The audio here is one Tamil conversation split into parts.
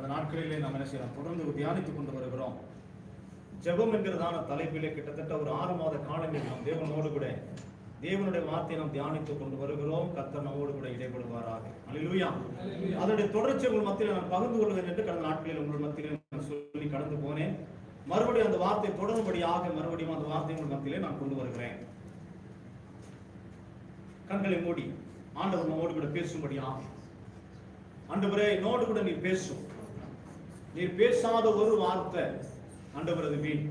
கடந்த நாட்களிலே நாம் என்ன செய்யலாம், தொடர்ந்து தியானித்துக் கொண்டு வருகிறோம். ஜெபம் என்கிறதான தலைப்பிலே கிட்டத்தட்ட ஒரு 6 மாத காலங்கள் நாம் தேவனோடு கூட தேவனுடைய வார்த்தையை நாம் தியானித்துக் கொண்டு வருகிறோம். கர்த்தர் நம்மோடு கூட இடைபடுவாராக. அல்லேலூயா. அதனுடைய தொடர்ச்சி உங்கள் மத்தியில் நான் பகிர்ந்து கொள்வேன் என்று கடந்த நாட்களில் உங்கள் மத்தியில் நான் சொல்லி கடந்து போனேன். மறுபடியும் அந்த வார்த்தை தொடரும்படியாக மறுபடியும் அந்த வார்த்தை உங்கள் மத்தியிலே நான் கொண்டு வருகிறேன். கண்களை மூடி ஆண்டவர் நம்மோடு கூட பேசும்படியாக. ஆண்டவரே, என்னோடு கூட நீ பேசும். நீ பேசாத ஒரு வார்த்தை ஆண்டவர் அது வீண்.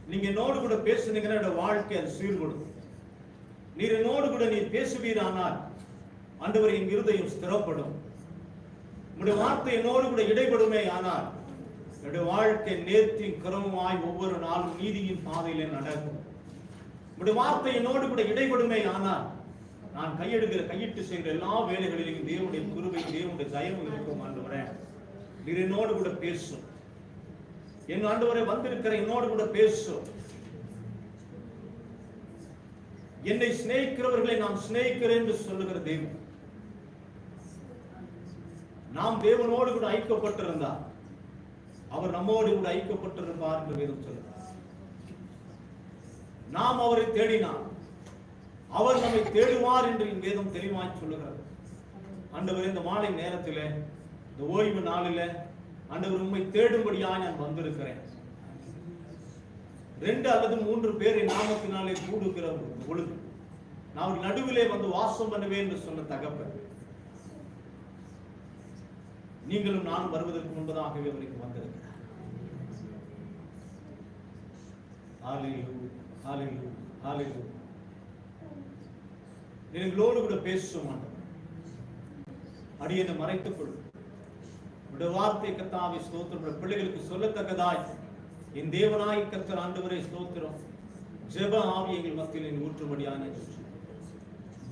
நீங்க என்னோடு கூட பேசுனீங்கன்னா என்னோட வாழ்க்கை அது சீர்கொடும். நீர் என்னோடு கூட நீ பேசுவீரானால் ஆண்டவர் என் இருதயம் ஸ்திரப்படும். உங்களுடைய வார்த்தை என்னோடு கூட இடைபடுமே ஆனால் என்னுடைய வாழ்க்கை நேர்த்தியும் கிரமமாய் ஒவ்வொரு நாளும் நீதியின் பாதையிலே நடக்கும். உங்களுடைய வார்த்தை என்னோடு கூட இடைபடுமே ஆனால் நான் கையிட்டு செய்கிற எல்லா வேலைகளிலும் தேவனுடைய கிருபை தேவனுடைய தயவு இருக்கும். ஆண்டவரே, நீர் என்னோடு கூட பேசும். என் ஆண்டவரே வந்திருக்கிற என்னோடு கூட பேசும். என்னை சிநேகிக்கிறவர்களை நாம் சிநேகிக்கிறேன் என்று சொல்லுகிற தேவன். நாம் தேவனோடு கூட ஐக்கியப்பட்டிருந்தார் அவர் நம்மோடு கூட ஐக்கியப்பட்டிருப்பார் என்று வேதம் சொல்லுகிறார். நாம் அவரை தேடினார், அவர் நம்மை தேடுவார் என்று வேதம் தெளிவாய் சொல்லுகிறது. ஆண்டவர், இந்த மாலை நேரத்தில் இந்த ஓய்வு நாளில் ஆண்டவர் உம்மை தேடும்படியாக நான் வந்திருக்கிறேன். 2 அல்லது 3 பேரை நாமத்தினாலே கூடுகிற பொழுது நான் ஒரு நடுவிலே வந்து வாசம் பண்ணுவேன் என்று சொன்ன தகப்பன், நீங்களும் நானும் வருவதற்கு முன்பதாகவே அவருக்கு வந்திருக்கிறார். ஹல்லேலூயா, ஹல்லேலூயா, ஹல்லேலூயா. எங்களோடு கூட பேசும் ஆண்டவர். அடியேனை மறைத்துக் கொள்ளும். உடைய வார்த்தை கர்த்தாவே ஸ்தோத்திரம். பிள்ளைகளுக்கு சொல்லத்தக்கதாய் என் தேவனாய் கர்த்தர் ஆண்டவரே ஸ்தோத்திரம். ஜெப ஆவி எங்கள் மத்தியில் ஊற்றும்படியான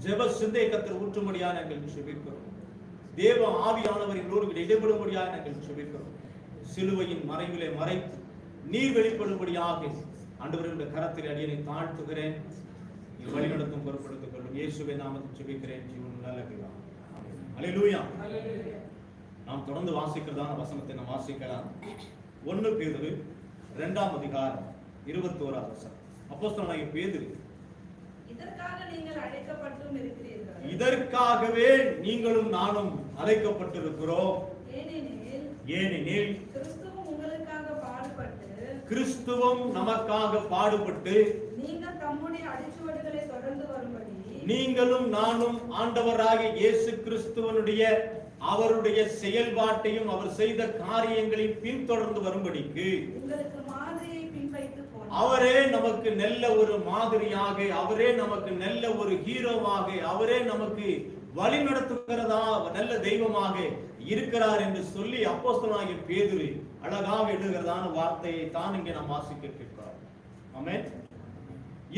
ஜெப சிந்தை கர்த்தர் ஊற்றும்படியான நாங்கள் ஜெபிக்கிறோம். தேவ ஆவியானவர் எங்களோடு இடைபடும்படியாக நாங்கள் ஜெபிக்கிறோம். சிலுவையின் மறைவிலே மறைத்து நீர் வெளிப்படும்படியாக ஆண்டவருடைய கரத்தில் அடியேனை தாழ்த்துகிறேன். வழிநடத்தும் பொறுப்படுத்திக் கொள்ளும். இயேசுவின் நாமத்தில் ஜெபிக்கிறேன். ஜீவன் நல்ல பிதாவே. அல்லேலூயா. நாம் தொடர்ந்து வாசிக்கிறதான வசனத்தை நாம் வாசிக்கலாம். 1 பேதுரு 2ஆம் அதிகாரம் 21ஆம் வசனம். அப்போஸ்தலனாகிய பேதுரு, இதற்காகவே நீங்களும் நானும் அழைக்கப்பட்டிருக்கிறோம். ஏனெனில் கிறிஸ்துவும் நமக்காக பாடுபட்டு நீங்களும் நானும் ஆண்டவராகிய இயேசு கிறிஸ்துவனுடைய அவருடைய செயல்பாட்டையும் அவர் செய்த காரியங்களையும் பின்தொடர்ந்து வரும்படிக்கு அவரே நமக்கு நல்ல ஒரு மாதிரியாக, அவரே நமக்கு நல்ல ஒரு ஹீரோவாக, அவரே நமக்கு வழி நடத்துகிறதா நல்ல தெய்வமாக இருக்கிறார் என்று சொல்லி அப்போஸ்தலனாகிய பேதுரு அழகாக எழுதுகிறதான வார்த்தையை தான் இங்கே நாம் வாசிக்க கேட்கிறோம். ஆமென்.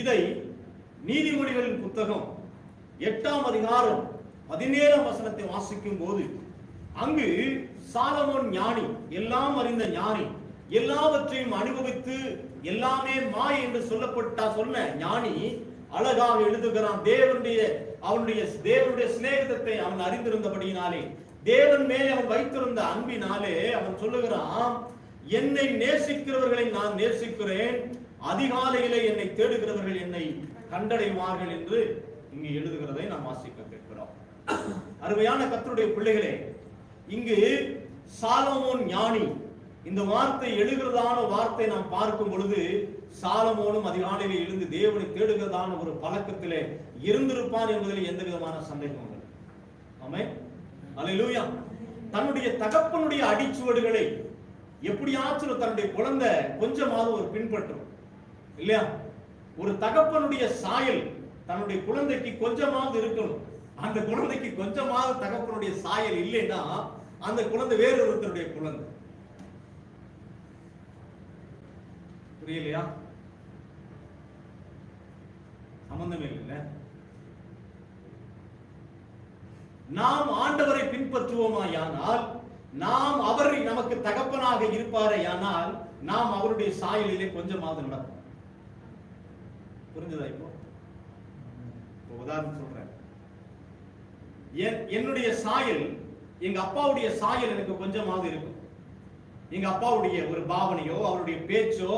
இதை நீதிமொழிகளின் புத்தகம் 8ஆம் அதிகாரம் 17ஆம் வசனத்தை வாசிக்கும் போது அங்கு சாலமோன் ஞானி, எல்லாம் அறிந்த ஞானி, எல்லாவற்றையும் அனுபவித்து எல்லாமே மாய் என்று சொன்ன ஞானி அழகாக எழுதுகிறான். தேவனுடைய சிநேகிதத்தை அவன் அறிந்திருந்தபடியினாலே, தேவன் மேலே அவன் வைத்திருந்த அன்பினாலே அவன் சொல்லுகிறான், என்னை நேசிக்கிறவர்களை நான் நேசிக்கிறேன், அதிகாலையிலே என்னை தேடுகிறவர்கள் என்னை கண்டடைவார்கள் என்று இங்கு எழுதுகிறதை நாம் வாசிக்க கேட்கிறோம். அருமையான கர்த்தருடைய பிள்ளைகளே, இங்கு சாலமோன் ஞானி இந்த வார்த்தை எழுகிறதான வார்த்தை நாம் பார்க்கும் பொழுது சாலமோனும் அதிகாலையிலே எழுந்து தேவனை தேடுகிறதான ஒரு பழக்கத்திலே இருந்திருப்பான் என்பதில் எந்த விதமான சந்தேகம் இல்லை. ஆமென். அல்லேலூயா. தன்னுடைய தகப்பனுடைய அடிச்சுவடுகளை எப்படியாச்சும் தன்னுடைய குழந்தை கொஞ்சமாவது ஒரு பின்பற்றும் இல்லையா? ஒரு தகப்பனுடைய சாயல் தன்னுடைய குழந்தைக்கு கொஞ்சமாவது இருக்கணும். அந்த குழந்தைக்கு கொஞ்சமாவது தகப்பனுடைய சாயல் இல்லைன்னா அந்த குழந்தை வேறு ஒருத்தருடைய குழந்தை. புரியலையா? சம்பந்தமே இல்லை. நாம் ஆண்டவரை பின்பற்றுவோமாயானால், நாம் அவரை நமக்கு தகப்பனாக இருப்பாரேயானால் நாம் அவருடைய சாயலிலே கொஞ்சமாவது நடக்கும். புரிஞ்சதா? இப்போ உதாரணம் சொல்றேன். என்னுடைய சாயல், எங்க அப்பாவுடைய சாயல் எனக்கு கொஞ்சமாவது இருக்கும். எங்க அப்பாவுடைய ஒரு பாவனையோ, அவருடைய பேச்சோ,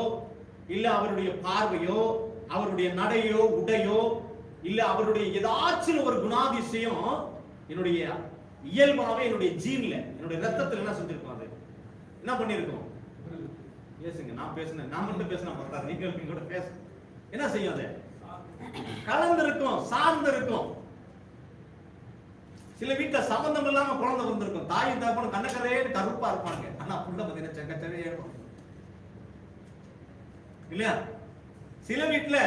இல்ல அவருடைய பார்வையோ, அவருடைய நடையோ, உடையோ, இல்ல அவருடைய ஏதாச்சும் ஒரு குணாதிசயம் என்னுடைய இயல்பாவே என்னுடைய ஜீன்ல, என்னுடைய ரத்தத்துல என்ன செஞ்சிருக்கும்? அது என்ன பண்ணிருக்கோம்? பேசுங்க. நான் பேசுனேன், நான் மட்டும் பேசினா பத்தாது, நீங்க கூட பேச என்ன செய்யும்? அது கலந்திருக்கும், சார்ந்திருக்கும். சில வீட்டுல சம்பந்தம் இல்லாம குழந்தை வந்திருக்கும். தாயும் தகப்பனும் கண்ணக்கரையே கருப்பா இருப்பாங்க, ஆனா புள்ள பாத்தீங்கன்னா செக்கச்சவே இருக்கும் இல்லையா? சில வீட்டுல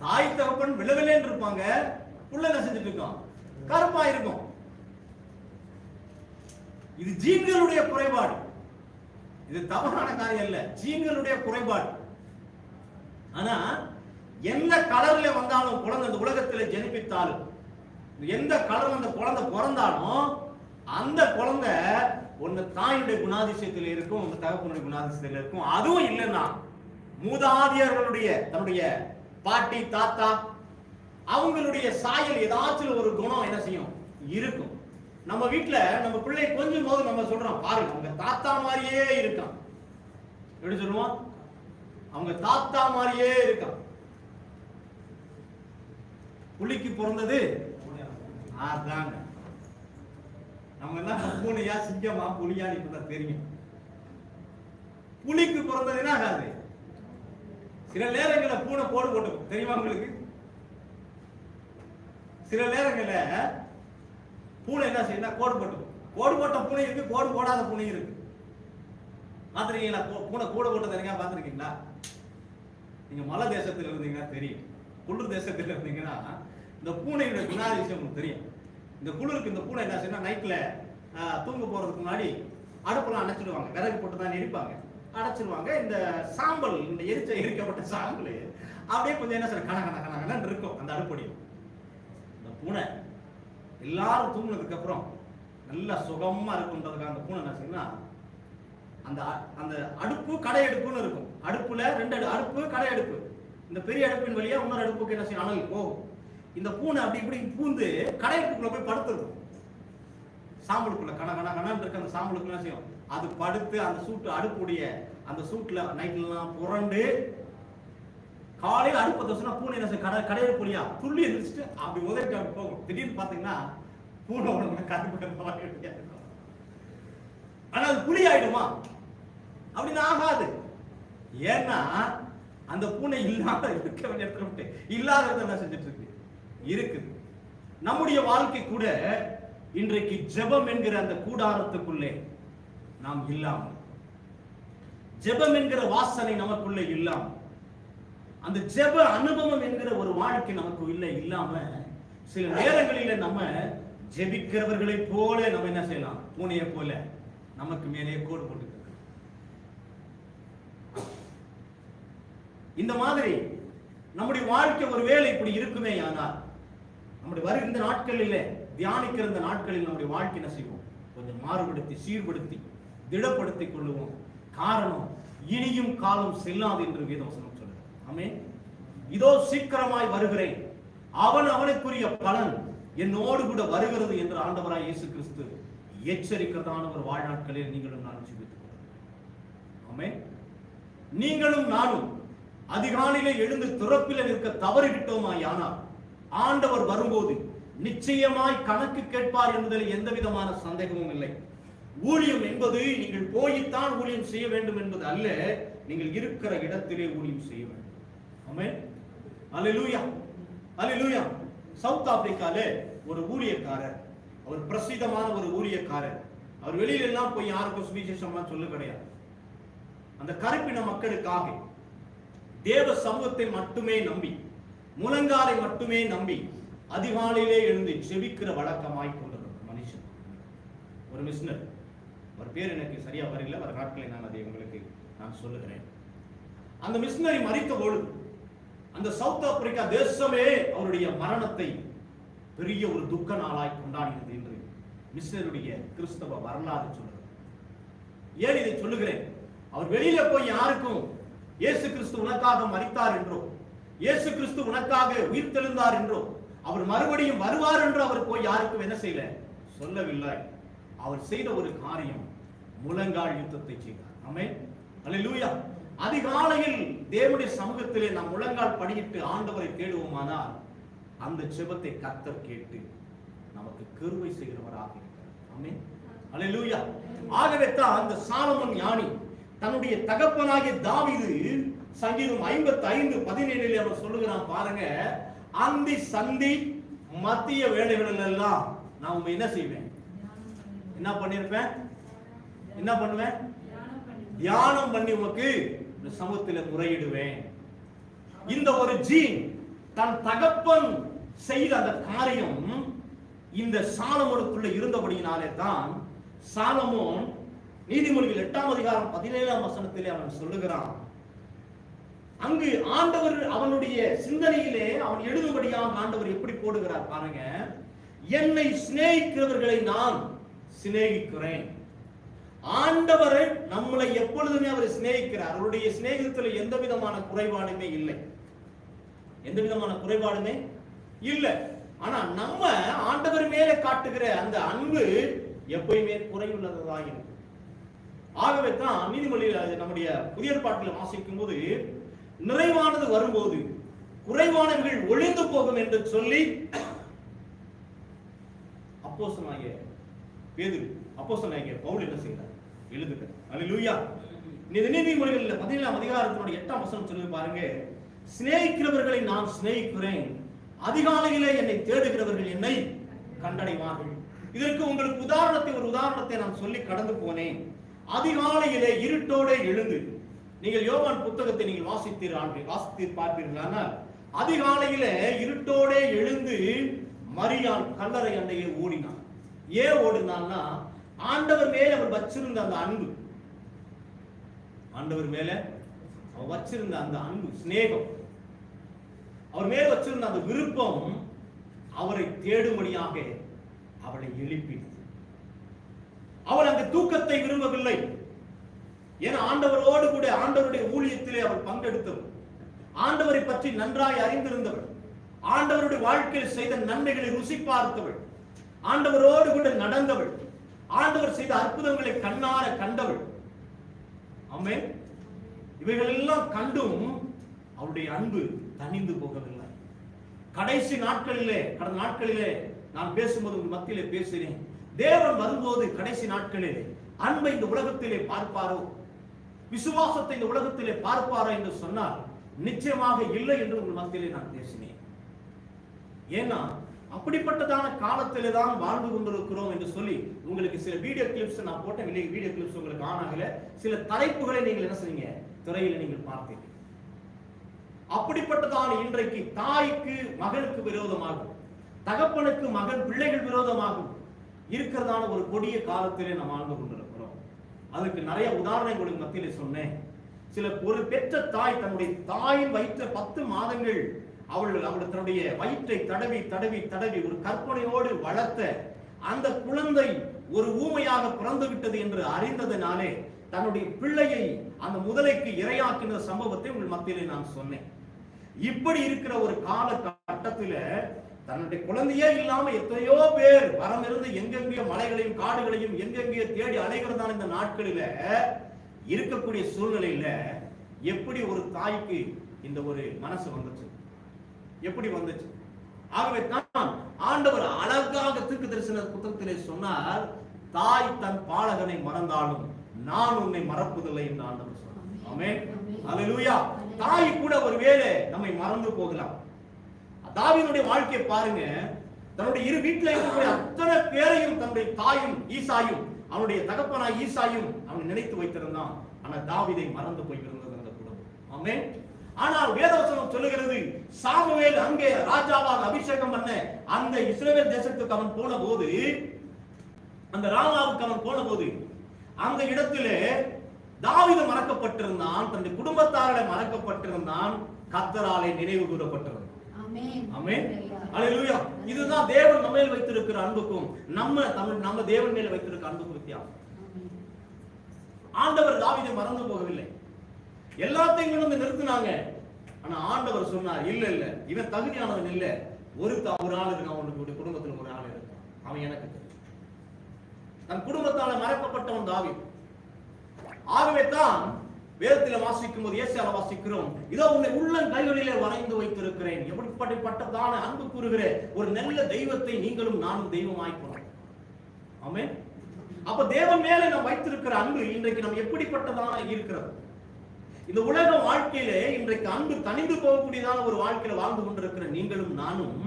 தாய் தகப்பன் விளவிலேன்னு இருப்பாங்க, புள்ள என்ன செஞ்சுட்டு இருக்கோம்? கருப்பா இருக்கும். இது ஜீன்களுடைய குறைபாடு. இது தவறான காரியம் இல்ல, ஜீன்களுடைய குறைபாடு. ஆனா எந்த கலர்ல வந்தாலும் குழந்தை இந்த உலகத்தில் ஜெனிப்பித்தாலும், எந்த கலர் அந்த குழந்தை பிறந்தாலும், அந்த குழந்தை ஒன்னு தாயுடைய குணாதிசயத்தில் இருக்கும், ஒன்னு தகப்பனுடைய குணாதிசயத்தில் இருக்கும். அதுவும் இல்லைன்னா மூதாதியர்களுடைய, தன்னுடைய பாட்டி தாத்தா அவங்களுடைய சாயல் ஏதாச்சும் ஒரு குணம் என்ன செய்யும்? இருக்கும். நம்ம வீட்டுல நம்ம பிள்ளை கொஞ்சம் போது நம்ம சொல்றோம், பாருங்க அவங்க தாத்தா மாதிரியே இருக்கான். எப்படி சொல்லுவோம்? அவங்க தாத்தா மாதிரியே இருக்கான். புலிக்கு பிறந்தது அதாங்க. நம்ம எல்லாம் பூனையா, சிங்கமா, புலியா இப்பதான் தெரியும். புலிக்கு பிறந்தது என்ன ஆகாது? சில நேரங்களில் பூனை கோடு போட்டுக்கும், தெரியுமா உங்களுக்கு? சில நேரங்களில் பூனை என்ன செய்யணும்? கோடு போட்டுக்கும். கோடு போட்ட பூனை இருக்கு, கோடு போடாத பூனை இருக்கு. பாத்திருக்கீங்களா? பூனை கோடு போட்டது எங்க பாத்திருக்கீங்களா? நீங்க மலை தேசத்தில் இருந்தீங்கன்னா தெரியும், குளிர் தேசத்தில் இருந்தீங்கன்னா இந்த பூனையோட குணாதிசயம் உங்களுக்கு தெரியும். இந்த குளிருக்கு இந்த பூனை என்ன செய்யணும்? நைட்ல தூங்க போறதுக்கு முன்னாடி அடுப்பெல்லாம் அணைச்சிடுவாங்க, விறகு போட்டு தான் எரிப்பாங்க, அடைச்சிருவாங்க. இந்த சாம்பல், இந்த எரிக்கப்பட்ட சாம்பல் அப்படியே கொஞ்சம் என்ன செய்ய கன கன கன கன இருக்கும் அந்த அடுப்படியும். இந்த பூனை எல்லாரும் தூங்கினதுக்கு அப்புறம் நல்லா சுகமா இருக்குன்றதுக்காக அந்த பூனை என்ன செய்யணும்னா, அந்த அந்த அடுப்பு கடை அடுப்புன்னு இருக்கும். அடுப்புல ரெண்டு அடுப்பு, கடை அடுப்பு. இந்த பெரிய அடுப்பின் வழியா இன்னொரு அடுப்புக்கு என்ன செய்யும்? அனல் போகும். இந்த பூனை அப்படி இப்படி பூந்து கடை அடுப்புக்குள்ள போய் படுத்துருக்கும். சாம்பலுக்குள்ள கன கன கனன்னு இருக்க அந்த சாம்பலுக்கு என்ன செய்யும்? அது படுத்து அந்த சூட்டு, அடுப்புடைய அந்த சூட்டுல நைட்லாம் புரண்டு காலையில் அடுப்பை தோசைனா பூனை என்ன செய்யும்? கடையில புளியா துள்ளி எந்திரிச்சிட்டு அப்படி உதவிட்டு அப்படி போகும். திடீர்னு பாத்தீங்கன்னா பூனை உடம்புல கருப்பு. ஆனா அது புலி ஆயிடுமா? அப்படின்னு ஆகாது. ஏன்னா அந்த பூனை இல்லாத இருக்க வேண்டிய இடத்துல விட்டு இல்லாததை என்ன செஞ்சுட்டு இருக்கு? இருக்குது. நம்முடைய வாழ்க்கை கூட இன்றைக்கு ஜெபம் என்கிற அந்த கூடாரத்துக்குள்ளே நாம் இல்லாமல், ஜெபம் என்கிற வாசனை நமக்குள்ளே இல்லாமல், அந்த ஜெப அனுபவம் என்கிற ஒரு வாழ்க்கை நமக்கு இல்லாம சில நேரங்களில நம்ம ஜெபிக்கிறவர்களை போல நம்ம என்ன செய்யலாம்? பூனையை போல நமக்கு மேலே கோடு போட்டு இந்த மாதிரி நம்முடைய வாழ்க்கை ஒருவேளை இப்படி இருக்குமே. ஆனால் நம்முடைய இந்த நாட்களில் தியானிக்கிற இந்த நாட்களில் நம்முடைய வாழ்க்கை என்ன செய்வோம்? கொஞ்சம் மாறுபடுத்தி, சீர்படுத்தி, திடப்படுத்திக் கொள்ளுவோம். காரணம், இனியும் காலம் செல்லாது என்று வேதவசனம் சொல்லுது. ஆமென். இதோ சீக்கிரமாய் வருகிறேன், அவனுக்குரிய பலன் என்னோடு கூட வருகிறது என்று ஆண்டவராய் இயேசு கிறிஸ்து எச்சரிக்கிறதான ஒரு வாழ்நாட்களில் நீங்களும் நானும் ஜீவித்துக் கொள்ளுங்கள். ஆமென். நீங்களும் நானும் அதிகாலையிலே எழுந்து திறப்பில நிற்க தவறிவிட்டோமாயானால் ஆண்டவர் வரும்போது நிச்சயமாய் கணக்கு கேட்பார் என்பதில் எந்த விதமான சந்தேகமும் இல்லை. ஊழியம் என்பது நீங்கள் போய்த்தான் ஊழியம் செய்ய வேண்டும் என்பது அல்ல, நீங்கள் இருக்கிற இடத்திலே ஊழியம் செய்ய வேண்டும். ஆமென். அல்லேலூயா, அல்லேலூயா. சவுத் ஆப்பிரிக்கால ஒரு ஊழியக்காரர், அவர் பிரசித்தமான ஒரு ஊழியக்காரர். அவர் வெளியில எல்லாம் போய் யாருக்கும் சுவிசேஷம்லாம் சொல்ல கிடையாது. அந்த கருப்பின மக்களுக்காக தேவ சமூகத்தை மட்டுமே நம்பி, முழங்காலை மட்டுமே நம்பி அதிகாலையிலே எழுந்து செபிக்கிற வழக்கமாய் கொண்டது மனுஷன். ஒரு மிஷனர், அவர் பேர் எனக்கு சரியா வரல, வர நாட்களை நான் அதை உங்களுக்கு நான் சொல்லுகிறேன். அந்த மிஷனரி மரித்த பொழுது அந்த சவுத் ஆப்பிரிக்கா தேசமே அவருடைய மரணத்தை பெரிய ஒரு துக்க நாளாய் கொண்டாடினது என்று மிஷனருடைய கிறிஸ்தவ வரலாறு சொல்லுகிறது. ஏன் இதை சொல்லுகிறேன்? அவர் வெளியில போய் யாருக்கும் இயேசு கிறிஸ்து உனக்காக மரித்தார் என்றோ, இயேசு கிறிஸ்து உனக்காக உயிர் தெழுந்தார் என்றோ, அவர் மறுபடியும் வருவார் என்று அவர் போய் யாருக்கும் என்ன செய்யல, சொல்லவில்லை. அவர் செய்த ஒரு காரியம், முழங்கால் யுத்தத்தை செய்தார். ஆமென், அல்லேலூயா. அதிகாலையில் தேவனுடைய சமூகத்திலே நாம் முழங்கால் படியிட்டு ஆண்டவரை தேடுவோமானால் அந்த ஜெபத்தை கர்த்தர் கேட்டு நமக்கு கிருபை செய்கிறவராக இருக்கிறார். ஆமென், அல்லேலூயா. ஆகவே தான் அந்த சாலமோன் ஞானி தன்னுடைய தகப்பனாகிய தாவீது சங்கீதம் 55:17 அவர் சொல்லுகிறான் பாருங்க, அந்தி சந்தி மத்திய வேளைகளில் எல்லாம் நான் என்ன செய்வேன், என்ன பண்ணிருப்பேன், என்ன பண்ணுவேன், தியானம் பண்ணி உமக்கு சமூகத்தில் முறையிடுவேன். இந்த ஒரு ஜீன் தன் தகப்பன் செய்த அந்த காரியம் இந்த சாலமோனுக்குள்ள இருந்தபடியினாலே தான் சாலமோன் நீதிமொழிகள் 8:17 அவன் சொல்லுகிறான், அங்கு ஆண்டவர் அவனுடைய சிந்தனையிலே அவன் எழுதும்படியாக ஆண்டவர் எப்படி போடுகிறார் பாருங்க, என்னை சிநேகிக்கிறவர்களை நான் சிநேகிக்கிறேன். ஆண்டவர் நம்மளை எப்பொழுதுமே அவர் சிநேகிக்கிறார். அவருடைய சிநேகத்தில் எந்த விதமான குறைபாடுமே இல்லை, எந்த விதமான குறைபாடுமே இல்லை. ஆனா நம்ம ஆண்டவர் மேலே காட்டுகிற அந்த அன்பு எப்பயுமே குறையுள்ளதாக இருக்கு. ஆகவே தான் நீதிமொழியில் நம்முடைய புதிய ஏற்பாட்டில் வாசிக்கும் போது நிறைவானது வரும்போது குறைவானவர்கள் ஒளிந்து போகும் என்று சொல்லி அப்போஸ்தலனாகிய பேதுரு, அப்போஸ்தலனாகிய பவுல் என்ன செய்கிறார், எழுதுகிறார். அல்லேலூயா. நீதிமொழிகள் 17:8 சொல்லி பாருங்க, சிநேகிக்கிறவர்களை நான் சிநேகிக்கிறேன், அதிகாலையிலே என்னை தேடுகிறவர்கள் என்னை கண்டடைவார்கள். இதற்கு உங்களுக்கு ஒரு உதாரணத்தை நான் சொல்லி கடந்து போனேன். அதிகாலையிலே இருட்டோட எழுந்து, நீங்கள் யோவான் புத்தகத்தை நீங்கள் வாசித்து பார்ப்பீர்களானால் அதிகாலையிலே இருட்டோட எழுந்து மரியாள் கல்லறை அண்டையே ஓடினான். ஏன் ஓடினான்னா ஆண்டவர் மேல அவர் வச்சிருந்த அந்த அன்பு, ஆண்டவர் மேல அவர் வச்சிருந்த அந்த அன்பு சிநேகம், அவர் மேல வச்சிருந்த அந்த விருப்பம் அவரை தேடும்படியாக அவளை எழுப்பினது. அவர் அந்த தூக்கத்தை விரும்பவில்லை. ஏன்னா ஆண்டவரோடு கூட ஆண்டவருடைய ஊழியத்திலே அவர் பங்கெடுத்தவர், ஆண்டவரை பற்றி நன்றாய் அறிந்திருந்தவர், ஆண்டவருடைய வாழ்க்கையில் செய்த நன்மைகளை ருசி பார்த்தவள், ஆண்டவரோடு கூட நடந்தவள், ஆண்டவர் செய்த அற்புதங்களை கண்ணார கண்டவள். ஆமென். இவைகள் எல்லாம் கண்டும் அவருடைய அன்பு தணிந்து போகவில்லை. கடைசி நாட்களிலே, கடந்த நாட்களிலே நான் பேசும்போது உங்கள் மத்தியிலே பேசினேன், தேவன் வரும்போது கடைசி நாட்களிலே அன்பை இந்த உலகத்திலே பார்ப்பாரோ, விசுவாசத்தை இந்த உலகத்திலே பார்ப்பாரோ என்று சொன்னால் நிச்சயமாக இல்லை என்று உங்கள் மத்தியிலே நான் பேசினேன். ஏன்னா அப்படிப்பட்டதான காலத்திலே தான் வாழ்ந்து கொண்டிருக்கிறோம் என்று சொல்லி உங்களுக்கு சில வீடியோ கிளிப்ஸ் நான் போட்டேன். வீடியோ கிளிப்ஸ் உங்களுக்கு ஆனாகல, சில தலைப்புகளை நீங்கள் என்ன செய்யுங்க, திரையில நீங்கள் பார்த்தீங்க. அப்படிப்பட்டதான இன்றைக்கு தாய்க்கு மகனுக்கு விரோதமாகும், தகப்பனுக்கு மகன் பிள்ளைகள் விரோதமாகும் இருக்கிறதான ஒரு கொடிய காலத்திலே நாம் வாழ்ந்து கொண்டிருக்கிறோம். அதுக்கு நிறைய உதாரணங்களுக்கு மத்தியிலே சொன்னேன். சில ஒரு பெற்ற தாய் தன்னுடைய தாயின் வயிற்ற 10 மாதங்கள் அவள் தன்னுடைய வயிற்றை தடவி தடவி தடவி ஒரு கற்பனையோடு வளர்த்த அந்த குழந்தை ஒரு ஊமையாக பிறந்து விட்டது என்று அறிந்ததனாலே தன்னுடைய பிள்ளையை அந்த முதலைக்கு இரையாக்கின சம்பவத்தை உங்கள் மத்தியிலே நான் சொன்னேன். இப்படி இருக்கிற ஒரு காலகட்டத்தில் தன்னுடைய குழந்தையே இல்லாம எத்தனையோ பேர் வரம் இருந்து எங்கெங்கேயோ மலைகளையும் காடுகளையும் எங்கெங்கேயோ தேடி அலைகிறதான இந்த நாட்களில இருக்கக்கூடிய சூழ்நிலையில எப்படி ஒரு தாய்க்கு இந்த ஒரு மனசு வந்துச்சு, எப்படி வந்துச்சு? ஆகவே தான் ஆண்டவர் அழகாக தீர்க்க தரிசன புத்தகத்திலே சொன்னார், தாய் தன் பாலகனை மறந்தாலும் நான் உன்னை மறப்பதில்லை என்று ஆண்டவர் சொன்னார். ஆமென், அல்லேலூயா. தாய் கூட ஒருவேளை நம்மை மறந்து போகலாம். தாவீதுடைய வாழ்க்கையை பாருங்க, தன்னுடைய இரு வீட்டில் இருக்கக்கூடிய அத்தனை பேரையும் தன்னுடைய தாயும் ஈசாயும் அவனுடைய தகப்பனாய் ஈசாயும் அவன் நினைத்து வைத்திருந்தான். ஆனா தாவீதை மறந்து போயிருந்தது அந்த குடும்பம். ஆமென். ஆனால் வேதவசனம் சொல்லுகிறது, சாமுவேல் அங்கே ராஜாவாக அபிஷேகம் பண்ண அந்த இஸ்ரவேல் தேசத்துக்கு அவன் போன போது, அந்த ராமாவுக்கு அவன் போன போது அந்த இடத்திலே தாவீது மறக்கப்பட்டிருந்தான், தன்னுடைய குடும்பத்தாரை மறக்கப்பட்டிருந்தான், கர்த்தராலே நினைவு கூறப்பட்டிருந்தான். ஆமென், அல்லேலூயா. இதுதான் தேவன் நம்ம மேல் வைத்திருக்கிற அன்புக்கும் நம்ம தேவன் மேல் வைத்திருக்கிற அன்புக்கும் வித்தியாசம். ஆண்டவர் தாவீதை மறந்து போகவில்லை, எல்லாத்தையும் கொண்டு வந்து நிறுத்தினாங்க. ஆனா ஆண்டவர் சொன்னார், இல்ல இல்ல, இவன் தகுதியானவன் இல்ல, ஒரு ஆள் இருக்கான், அவனுக்கு குடும்பத்தில் ஒரு ஆள் இருக்கான், அவன் எனக்கு தன் குடும்பத்தால மறக்கப்பட்டவன் தாவீது. ஆகவே தான் வேதத்தில் வாசிக்கும் போது ஏசாயால வாசிக்கிறோம், இதோ உன்னை உள்ளங்கைகளிலே வரைந்து வைத்திருக்கிறேன். எப்படிப்பட்டதான அன்பு கூறுகிற ஒரு நல்ல தெய்வத்தை நீங்களும் நானும் தெய்வமாய்க்கிறோம். ஆமென். அப்ப தேவன் மேலே நாம் வைத்திருக்கிற அன்பு இன்றைக்கு நாம் எப்படிப்பட்டதான இருக்கிறது? இந்த உலக வாழ்க்கையிலே இன்றைக்கு அன்பு தனிந்து போகக்கூடியதான ஒரு வாழ்க்கையில வாழ்ந்து கொண்டிருக்கிற நீங்களும் நானும்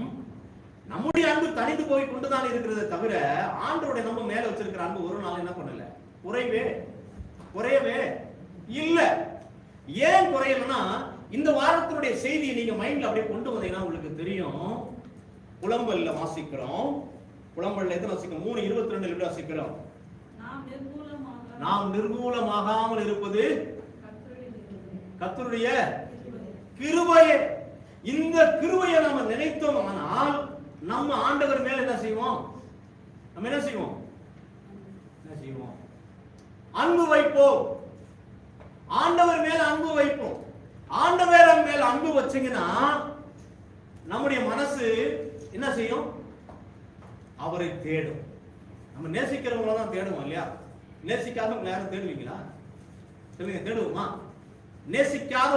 நம்முடைய அன்பு தனிந்து போய் கொண்டுதான் இருக்கிறத தவிர ஆண்டவருடைய நம்ம மேல வச்சிருக்கிற அன்பு ஒரு நாள் என்ன பண்ணல, குறையவே இல்ல. ஏன் குறையலன்னா, இந்த வாரத்தினுடைய செய்தியை நீங்க மைண்ட்ல அப்படியே கொண்டு வந்தீங்கன்னா உங்களுக்கு தெரியும். புலம்பல்ல வாசிக்கிறோம், புலம்பல்ல எத்தனை வாசிக்கிறோம்? 3:22 எப்படி வாசிக்கிறோம்? நாம் நிர்மூலமாகாமல் இருப்பது கர்த்தருடைய கிருபையே. இந்த கிருபையை நாம நினைத்தோம், ஆனால் நம்ம ஆண்டவர் மேல என்ன செய்வோம்? நம்ம என்ன செய்வோம்? அன்பு வைப்போம். ஆண்டவர் மேல அன்பு வைப்போம். ஆண்டவர் மேல அன்பு வச்சீங்கன்னா நம்முடைய மனசு என்ன செய்யும்? அவரை தேடும். நம்ம நேசிக்கிறவங்கள தான் தேடுவோம் இல்லையா? நேசிக்காதவங்க யாரும் தேடுவீங்களா? சொல்லுங்க, தேடுவோமா? நேசிக்காத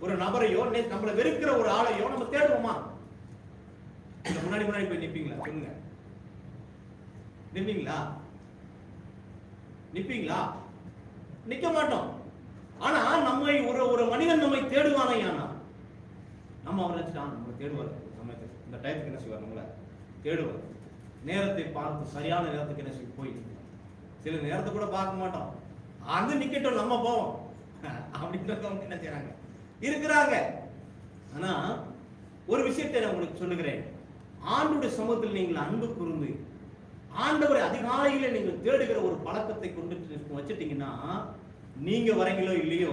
ஒரு நபரையோ, நம்மளை வெறுக்கிற ஒரு ஆளையோ நம்ம தேடுவோமா? முன்னாடி போய் நிப்பீங்களா? சொல்லுங்க, நிப்பீங்களா? நிக்க மாட்டோம். ஆனா நம்மை ஒரு மனிதன் நம்மை தேடுவானே, ஆனா நம்ம அவர் நினைச்சிட்டான் நம்மளை தேடுவார். சமயத்துக்கு இந்த டயத்துக்கு என்ன செய்வார்? நம்மளை தேடுவார். நேரத்தை பார்த்து சரியான நேரத்துக்கு என்ன செய்ய போய் சில நேரத்தை கூட பார்க்க மாட்டோம். அங்க நிக்கட்டும் நம்ம போவோம் அப்படின்றவங்க என்ன செய்யறாங்க இருக்கிறாங்க. ஆனா ஒரு விஷயத்தை நான் உங்களுக்கு சொல்லுகிறேன். ஆண்டவருடைய சமூகத்தில் நீங்கள் அன்பு கூர்ந்து ஆண்டவரை அதிகாலையில நீங்கள் தேடுகிற ஒரு பழக்கத்தை கொண்டு வச்சுட்டீங்கன்னா, நீங்க வரீங்களோ இல்லையோ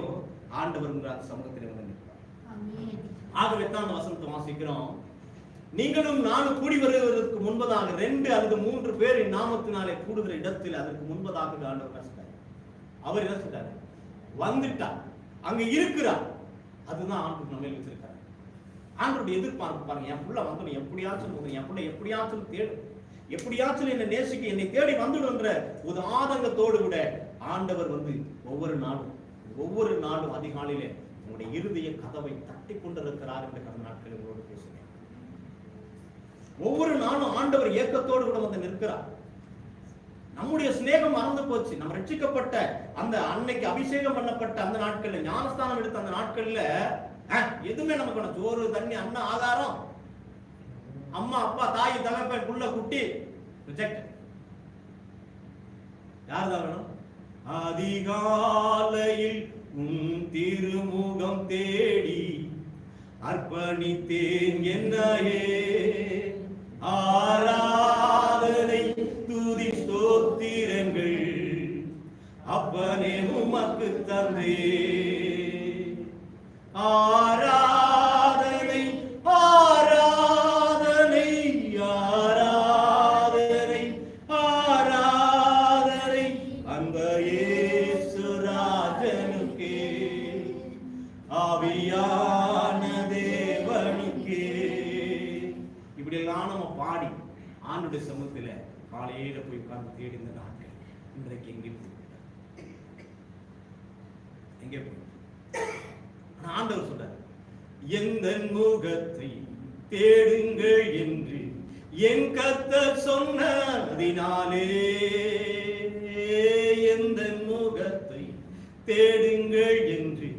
ஆண்டவர் உங்கள் சமூகத்தில் வந்து நிற்பார். ஆகவே தான் அந்த வசனத்தை வாசிக்கிறோம், நீங்களும் நானும் கூடி வருவதற்கு முன்பதாக 2 அல்லது 3 பேர் நாமத்தினாலே கூடுகிற இடத்தில் அதற்கு முன்பதாக ஆண்டவர் அவர் என்ன சொல்றாரு? வந்துட்டார், அங்க இருக்கிறார். அதுதான் ஆண்டவர் நம்ம வச்சிருக்காரு. ஆண்டவருடைய எதிர்பார்ப்பு பாருங்க, என் புள்ள வந்து எப்படியாச்சும் என் புள்ள எப்படியாச்சும் தேடும், எப்படியாச்சும் என்னை நேசிக்க என்னை தேடி வந்துடுன்ற ஒரு ஆதங்கத்தோடு கூட ஆண்டவர் வந்து ஒவ்வொரு நாளும் அதிகாலையிலே உங்களுடைய இருதய கதவை தட்டி கொண்டிருக்கிறார் என்ற கடந்த நாட்கள் உங்களோடு பேசுகிறேன். ஒவ்வொரு நாளும் ஆண்டவர் ஏக்கத்தோடு கூட வந்து நிற்கிறார். நம்முடைய சிநேகம் மறந்து போச்சு. நம்ம ரட்சிக்கப்பட்ட அந்த அன்னைக்கு அபிஷேகம் பண்ணப்பட்ட அந்த நாட்கள்ல, ஞானஸ்தானம் எடுத்த அந்த நாட்கள்ல எதுவுமே நமக்கு சோறு தண்ணி அன்ன ஆதாரம் அம்மா அப்பா தாய் தகப்பன் புள்ள குட்டி ரிஜெக்ட். யார்தான் வேணும்? அதிகாலையில் உன் திருமுகம் தேடி அர்ப்பணித்தேன் என்னையே, ஆராதனை துதி ஸ்தோத்திரங்கள் அப்பனே உமக்கு தந்தே. ஆராதனை ஆராதனை ஆராதனை ஆராதனை அந்த இயேசு ராஜனுக்கே, ஆவியான தேவனுக்கே. இப்படி எல்லாம் நம்ம பாடி ஆண்டுடைய சமூகத்தில் காலையில போய் உட்கார்ந்து தேடிந்த நாட்கள் இன்றைக்கு எங்கே போய் ஆண்டவர் சொல்றார், எந்த முகத்தை தேடுங்கள் என்று என் கர்த்தர் சொன்னதினாலே, எந்த முகத்தை தேடுங்கள் என்று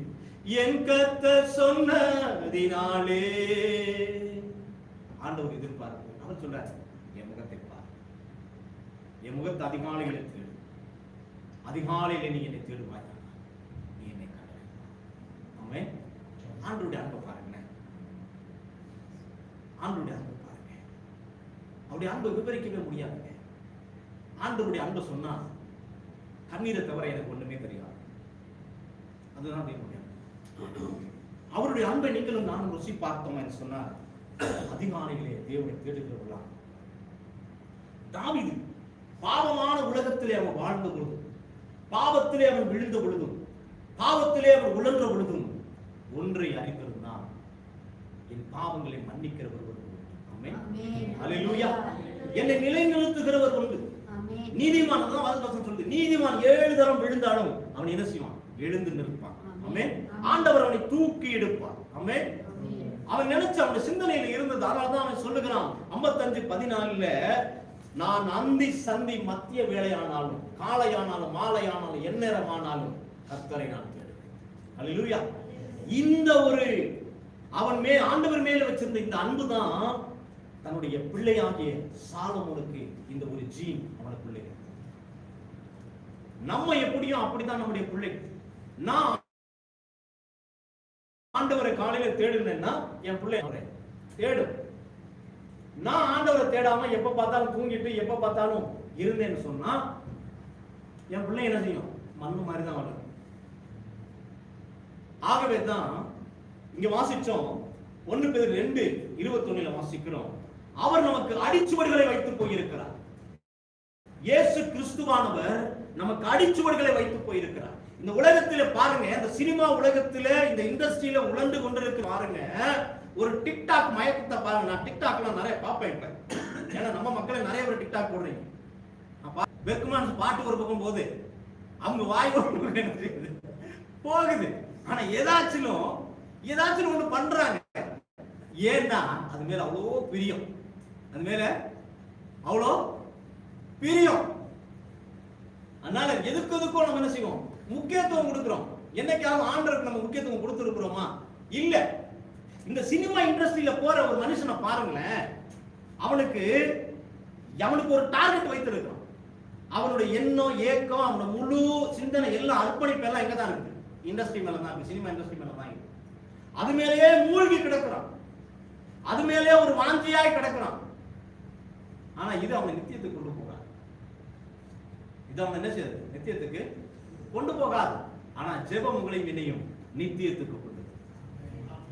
என் கர்த்தர் சொன்னதினாலே. ஆண்டவர் எதிர்பார்ப்பு. அவர் சொல்றார், என் முகத்தை பார், என் முகத்தை அதிகாலையில தேடு, அதிகாலையில நீ என்னை தேடுவாய், நீ என்னை கண்டு. ஆமென். ஆண்டவருடைய அன்பை பாருங்க, ஆண்டவருடைய அன்பை பாருங்க. அவருடைய அன்பை விவரிக்கவே முடியாதுங்க. ஆண்டவருடைய அன்பை சொன்னா கண்ணீரை தவிர எனக்கு ஒண்ணுமே தெரியாது. அதுதான் முடியாது. அவருடைய அன்பை நீங்களும் நானும் ருசி பார்த்தோம் என்று சொன்னார். அதிகாலையிலே தேவனை தேடுகிறவர்களா? தாவீது பாவமான உலகத்திலே அவன் வாழ்ந்த பொழுதும், பாவத்திலே அவன் விழுந்த பொழுதும், பாவத்திலே அவன் உழன்ற பொழுதும் ஒன்றை அறிந்திருந்தான், என் பாவங்களை மன்னிக்கிறவர் உண்டு. ஆமென். அல்லேலூயா. என்னை நிலைநிறுத்துகிறவர் உண்டு. நீதிமான் தான் வாசகம் சொல்லுது, நீதிமான் 7 தரம் விழுந்தாலும் அவன் என்ன செய்வான்? எழுந்து நிற்பான். ஆமென். ஆண்டவர் அவனை தூக்கி எடுப்பார். ஆமென். அவன் நினைச்ச அவனுடைய சிந்தனையில் இருந்தது. அதனாலதான் அவன் சொல்லுகிறான் 55:14, நான் அந்தி சந்தி மத்திய வேளையானாலும் காலையானாலும் மாலையானாலும் எந்நேரமானாலும் கர்த்தரை நான் தேடுவேன். அல்லேலூயா. இந்த ஒரு அவன் ஆண்டவர் மேல வச்சிருந்த இந்த அன்பு தான் தன்னுடைய பிள்ளையாகிய சாலமோனுக்கு இந்த ஒரு ஜீன் அவனுக்குள்ளே. நம்ம எப்படியோ அப்படிதான் நம்முடைய பிள்ளை. நான் ஆண்டவரை காலையில தேடுனேன்னா என் பிள்ளை தேடும். நான் ஆண்டவரை தேடாம எப்ப பார்த்தாலும் தூங்கிட்டு எப்ப பார்த்தாலும் இருந்தேன்னு சொன்னா என் பிள்ளை என்ன செய்யும்? மண்ணு மாதிரி தான் வளரும். ஆகவே தான் இங்க வாசிச்சோம் 1 Peter 2:21 வாசிக்கிறோம். அவர் நமக்கு அடிச்சுவடுகளை வைத்து போயிருக்கிறார். இயேசு கிறிஸ்துவானவர் நமக்கு அடிச்சுவடுகளை வைத்து போயிருக்கிறார். இந்த உலகத்தில பாருங்க, இந்த சினிமா உலகத்தில இந்த இண்டஸ்ட்ரியில உழந்து கொண்டிருக்க பாருங்க, ஒரு டிக்டாக் மயக்கத்தை பாருங்க. நான் டிக்டாக்லாம் நிறைய பார்ப்பேன் இப்ப. ஏன்னா நம்ம மக்களே நிறைய பேர் டிக்டாக் போடுறீங்க. பெர்க்மன்ஸ் பாட்டு ஒரு பக்கம் போகுது, அவங்க வாய் போகுது. ஆனா ஏதாச்சும் ஒண்ணு பண்றாங்க. ஏன்னா அது மேல அவ்வளோ பிரியம், அது மேல அவ்வளோ பிரியம். அதனால எதுக்கும் நம்ம என்ன செய்வோம்? முக்கியத்துவம் கொடுக்கிறோம். என்னைக்காவது ஆண்டவருக்கு நம்ம முக்கியத்துவம் கொடுத்திருக்கிறோமா? இல்ல. இந்த சினிமா இண்டஸ்ட்ரியில போற ஒரு மனுஷனை பாருங்களேன், அவனுக்கு ஒரு டார்கெட் வைத்திருக்கிறான். அவனுடைய எண்ணம், ஏக்கம், அவனோட முழு சிந்தனை எல்லாம் அர்ப்பணிப்பு எல்லாம் எங்க தான் இருக்கு? இண்டஸ்ட்ரி மேல தான் இருக்கு, சினிமா இண்டஸ்ட்ரி மேல தான் இருக்கு. அது மேலேயே மூழ்கி கிடக்கிறான், அது மேலே ஒரு வாஞ்சியாய் கிடக்கிறான். ஆனா இது அவனை நித்தியத்துக்கு கொண்டு போகாது. இது அவன் என்ன செய்யுது? நித்தியத்துக்கு கொண்டு போகாது. ஆனா ஜெபம் உங்களையும் என்னையும் நித்தியத்துக்கு கொண்டு.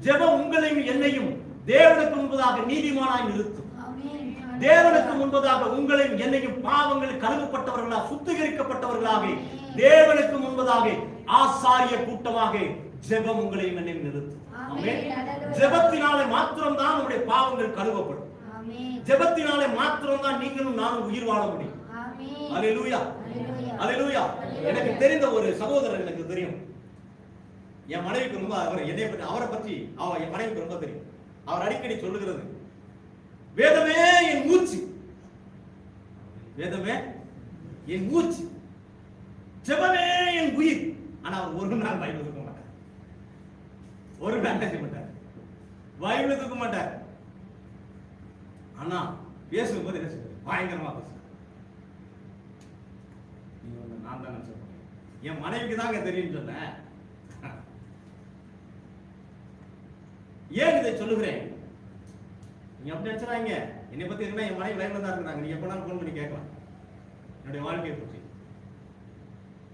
ஜெபம் உங்களையும் என்னையும் தேவனுக்கு முன்பதாக நீதிமானாய் நிறுத்தும். தேவனுக்கு முன்பதாக உங்களையும் என்னையும் பாவங்கள் கழுவப்பட்டவர்களாக சுத்திகரிக்கப்பட்டவர்களாக தேவனுக்கு முன்பதாக ஆசாரிய கூட்டமாக ஜெபம் உங்களையும் என்னையும் நிறுத்தும். ஜெபத்தினாலே மாத்திரம் தான் நம்முடைய பாவங்கள் கழுவப்படும். ஜெபத்தினாலே மாத்திரம் தான் நீங்களும் நானும் உயிர் வாழ முடியும். அல்லேலூயா, அல்லேலூயா. எனக்கு தெரிந்த ஒரு சகோதரர் எனக்கு தெரியும். என் மனைவிக்கு ரொம்ப அவரை பற்றி என் மனைவிக்கு ரொம்ப தெரியும். அவர் அடிக்கடி சொல்லுகிறது, வேதமே என் மூச்சு, வேதமே என் மூச்சு, ஜெபமே என் உயிர். ஆனா அவர் ஒரு நாள் பைபிள் தூக்க மாட்டார், ஒரு நாள் செய்ய மாட்டார், பைபிள் தூக்க மாட்டார். ஆனா பேசும்போது என்ன சொல்றாரு? பயங்கரமா பேசுறாரு. நான் தான் சொல்றேன், என் மனைவிக்கு தாங்க தெரியும் சொன்னேன். ஏன் இதை சொல்லுகிறேன்? நீங்க அப்படி நினைச்சாங்க என்னை பத்தி என்ன, என் மனைவி லைன்ல தான் இருக்கிறாங்க, நீங்க எப்பனாலும் போன் பண்ணி கேட்கலாம் என்னுடைய வாழ்க்கையை பற்றி.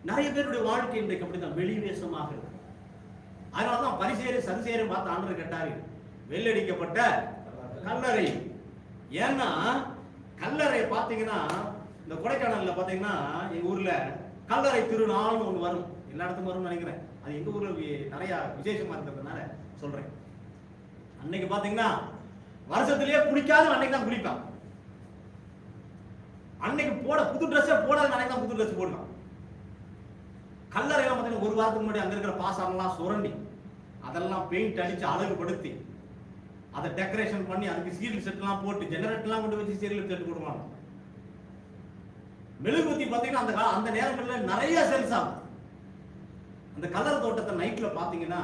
நிறைய பேருடைய வாழ்க்கை இன்றைக்கு அப்படித்தான் வெளிவேசமாக இருக்கு. அதனாலதான் பரிசேயரும் சதுசேயரும் பார்த்து ஆண்டவர் கேட்டாரு, வெள்ளடிக்கப்பட்ட கல்லறை. ஏன்னா கல்லறையை பாத்தீங்கன்னா இந்த கொடைக்கானல்ல பாத்தீங்கன்னா எங்க ஊர்ல கல்லறை திருநாள்னு ஒண்ணு வரும், எல்லா இடத்துக்கும் வரும்னு நினைக்கிறேன். அது எங்க ஊர்ல நிறைய விசேஷமா இருக்கிறதுனால சொல்றேன். அன்னைக்கு பாத்தீங்கன்னா வருஷத்திலேயே குளிக்காத அன்னைக்கு தான் குளிப்பான். அன்னைக்கு போட புது ட்ரெஸ்ஸே போடாத அன்னைக்கு தான் புது ட்ரெஸ் போடலாம். கல்லறையெல்லாம் பாத்தீங்கன்னா ஒரு வாரத்துக்கு முன்னாடி அங்க இருக்கிற பாசம்லாம் சுரண்டி அதெல்லாம் பெயிண்ட் அடிச்சு அழகுபடுத்தி அதை டெக்கரேஷன் பண்ணி அதுக்கு சீரியல் செட் எல்லாம் போட்டு ஜெனரேட்டர்லாம் கொண்டு வச்சு சீரியல் செட் போடுவாங்க. மெழுகுவத்தி பாத்தீங்கன்னா அந்த நேரங்கள்ல நிறைய சேல்ஸ் ஆகும். அந்த கலர் தோட்டத்தை நைட்ல பாத்தீங்கன்னா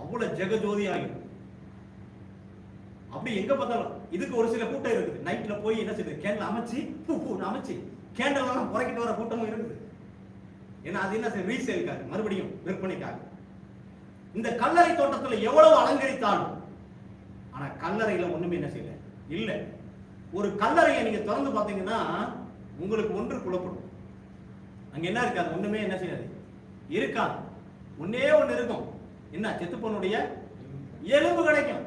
அவ்வளவு ஜெகஜோதி ஆகும். அப்படி எங்க பார்த்தாலும் இதுக்கு ஒரு சில கூட்டம் இருக்குது. நைட்ல போய் என்ன செய்யுது, கேண்டில் அமைச்சு அமைச்சு கேண்டில் எல்லாம் புறக்கிட்டு வர கூட்டமும் இருக்குது. ஏன்னா அது என்ன செய்ய, ரீசேலுக்காக, மறுபடியும் விற்பனைக்காக. இந்த கல்லறை தோட்டத்துல எவ்வளவு அலங்கரித்தாலும் ஆனா கல்லறையில ஒண்ணுமே என்ன செய்யல இல்ல. ஒரு கல்லறையை நீங்க திறந்து பாத்தீங்கன்னா உங்களுக்கு ஒன்று புலப்படும், அங்க என்ன இருக்காது, ஒண்ணுமே என்ன செய்யாது இருக்காது. ஒன்னே ஒண்ணு இருக்கும், என்ன, செத்துப்பனுடைய எலும்பு கிடைக்கும்.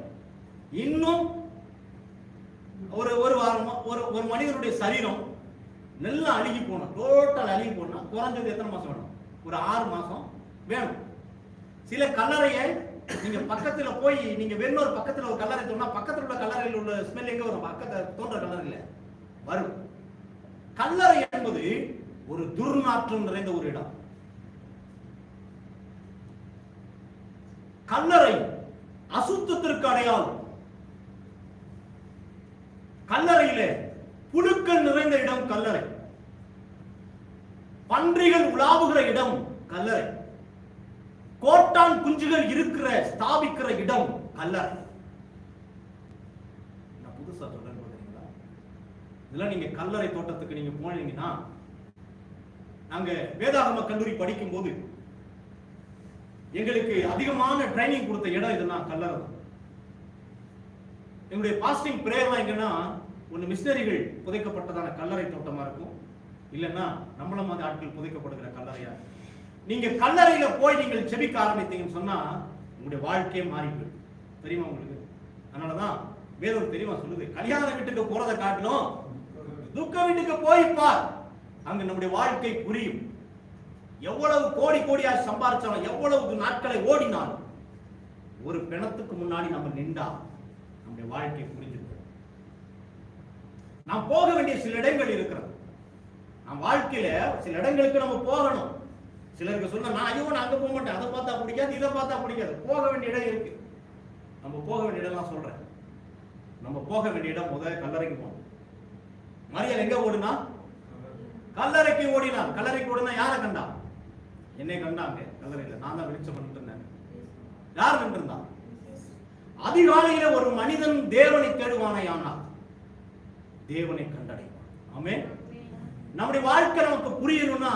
இன்னும் ஒரு வாரமா ஒரு மனிதனுடைய சரீரம் நல்லா அழுகி போனோம், டோட்டல் அழுகி போனா குறைஞ்சது எத்தனை மாசம் வேணும்? ஒரு 6 மாசம் வேணும். சில கல்லறையை நீங்க பக்கத்துல போய் நீங்க வெண்ணொரு பக்கத்துல ஒரு கல்லறை தோணா பக்கத்துல உள்ள கல்லறையில் உள்ள ஸ்மெல் எங்க வரும்? பக்கத்துல தோன்ற கல்லறையில வரும். கல்லறை என்பது ஒரு துர்நாற்றம் நிறைந்த ஒரு இடம். கல்லறை அசுத்தத்திற்கு அடையாளம். கல்லறையிலே புழுக்கள் நிறைந்த இடம் கல்லறை. பன்றிகள் உலாவுகிற இடம் கல்லறை. கோட்டான் குஞ்சுகள் இருக்கிற ஸ்தாபிக்கிற இடம் கல்லறை. புதுசா சொல்றேன் பாத்தீங்களா? இதெல்லாம் நீங்க கல்லறை தோட்டத்துக்கு நீங்க போனீங்கன்னா, நாங்க வேதாகம கல்லூரி படிக்கும் போது எங்களுக்கு அதிகமான ட்ரைனிங் கொடுத்த இடம் இதெல்லாம் கல்லறை. எங்களுடைய பாஸ்டிங் பிரேயர்லாம் எங்கன்னா ஒன்னு மிஷனரிகள் புதைக்கப்பட்டதான கல்லறை தோட்டமா இருக்கும், இல்லைன்னா நம்மள மாதிரி ஆட்கள் புதைக்கப்படுகிற கல்லறையா. நீங்க கல்லறையில போய் நீங்கள் செபிக்க ஆரம்பித்தீங்கன்னு சொன்னா உங்களுடைய வாழ்க்கையே மாறிடும். தெரியுமா உங்களுக்கு? அதனாலதான் வேதம் தெரியுமா சொல்லுது, கல்யாண வீட்டுக்கு போறதை காட்டிலும் துக்க வீட்டுக்கு போய்ப்பார், அங்க நம்முடைய வாழ்க்கை புரியும். எவ்வளவு கோடி கோடியா சம்பாதிச்சாலும், எவ்வளவு நாட்களை ஓடினாலும், ஒரு பிணத்துக்கு முன்னாடி நம்ம நின்றா நம்முடைய வாழ்க்கை புரிஞ்சிடும். நாம் போக வேண்டிய சில இடங்கள் இருக்கிறது. நம் வாழ்க்கையில சில இடங்களுக்கு நம்ம போகணும். சிலருக்கு சொன்னா, நான் ஐயோ நான் அங்க போக மாட்டேன், அதை பார்த்தா பிடிக்காது, இதை பார்த்தா பிடிக்காது. போக வேண்டிய இடம் இருக்கு. நம்ம போக வேண்டிய இடம் சொல்றேன். நம்ம போக வேண்டிய இடம் முதல்ல கல்லறைக்கு போகணும். மரியாதை எங்க ஓடுனா? கல்லறைக்கு ஓடினான். கல்லறைக்கு ஓடுனா யாரை கண்டா? என்னை கண்டாங்க கல்லறையில. நான் தான் வெளிச்சம் பண்ணிட்டு இருந்தேன். யார் கண்டிருந்தான்? அதிகாலையில ஒரு மனிதன் தேவனை தேடுவானையானால் தேவனை கண்டடைவான். ஆமென். நம்முடைய வாழ்க்கை நமக்கு புரியணும்னா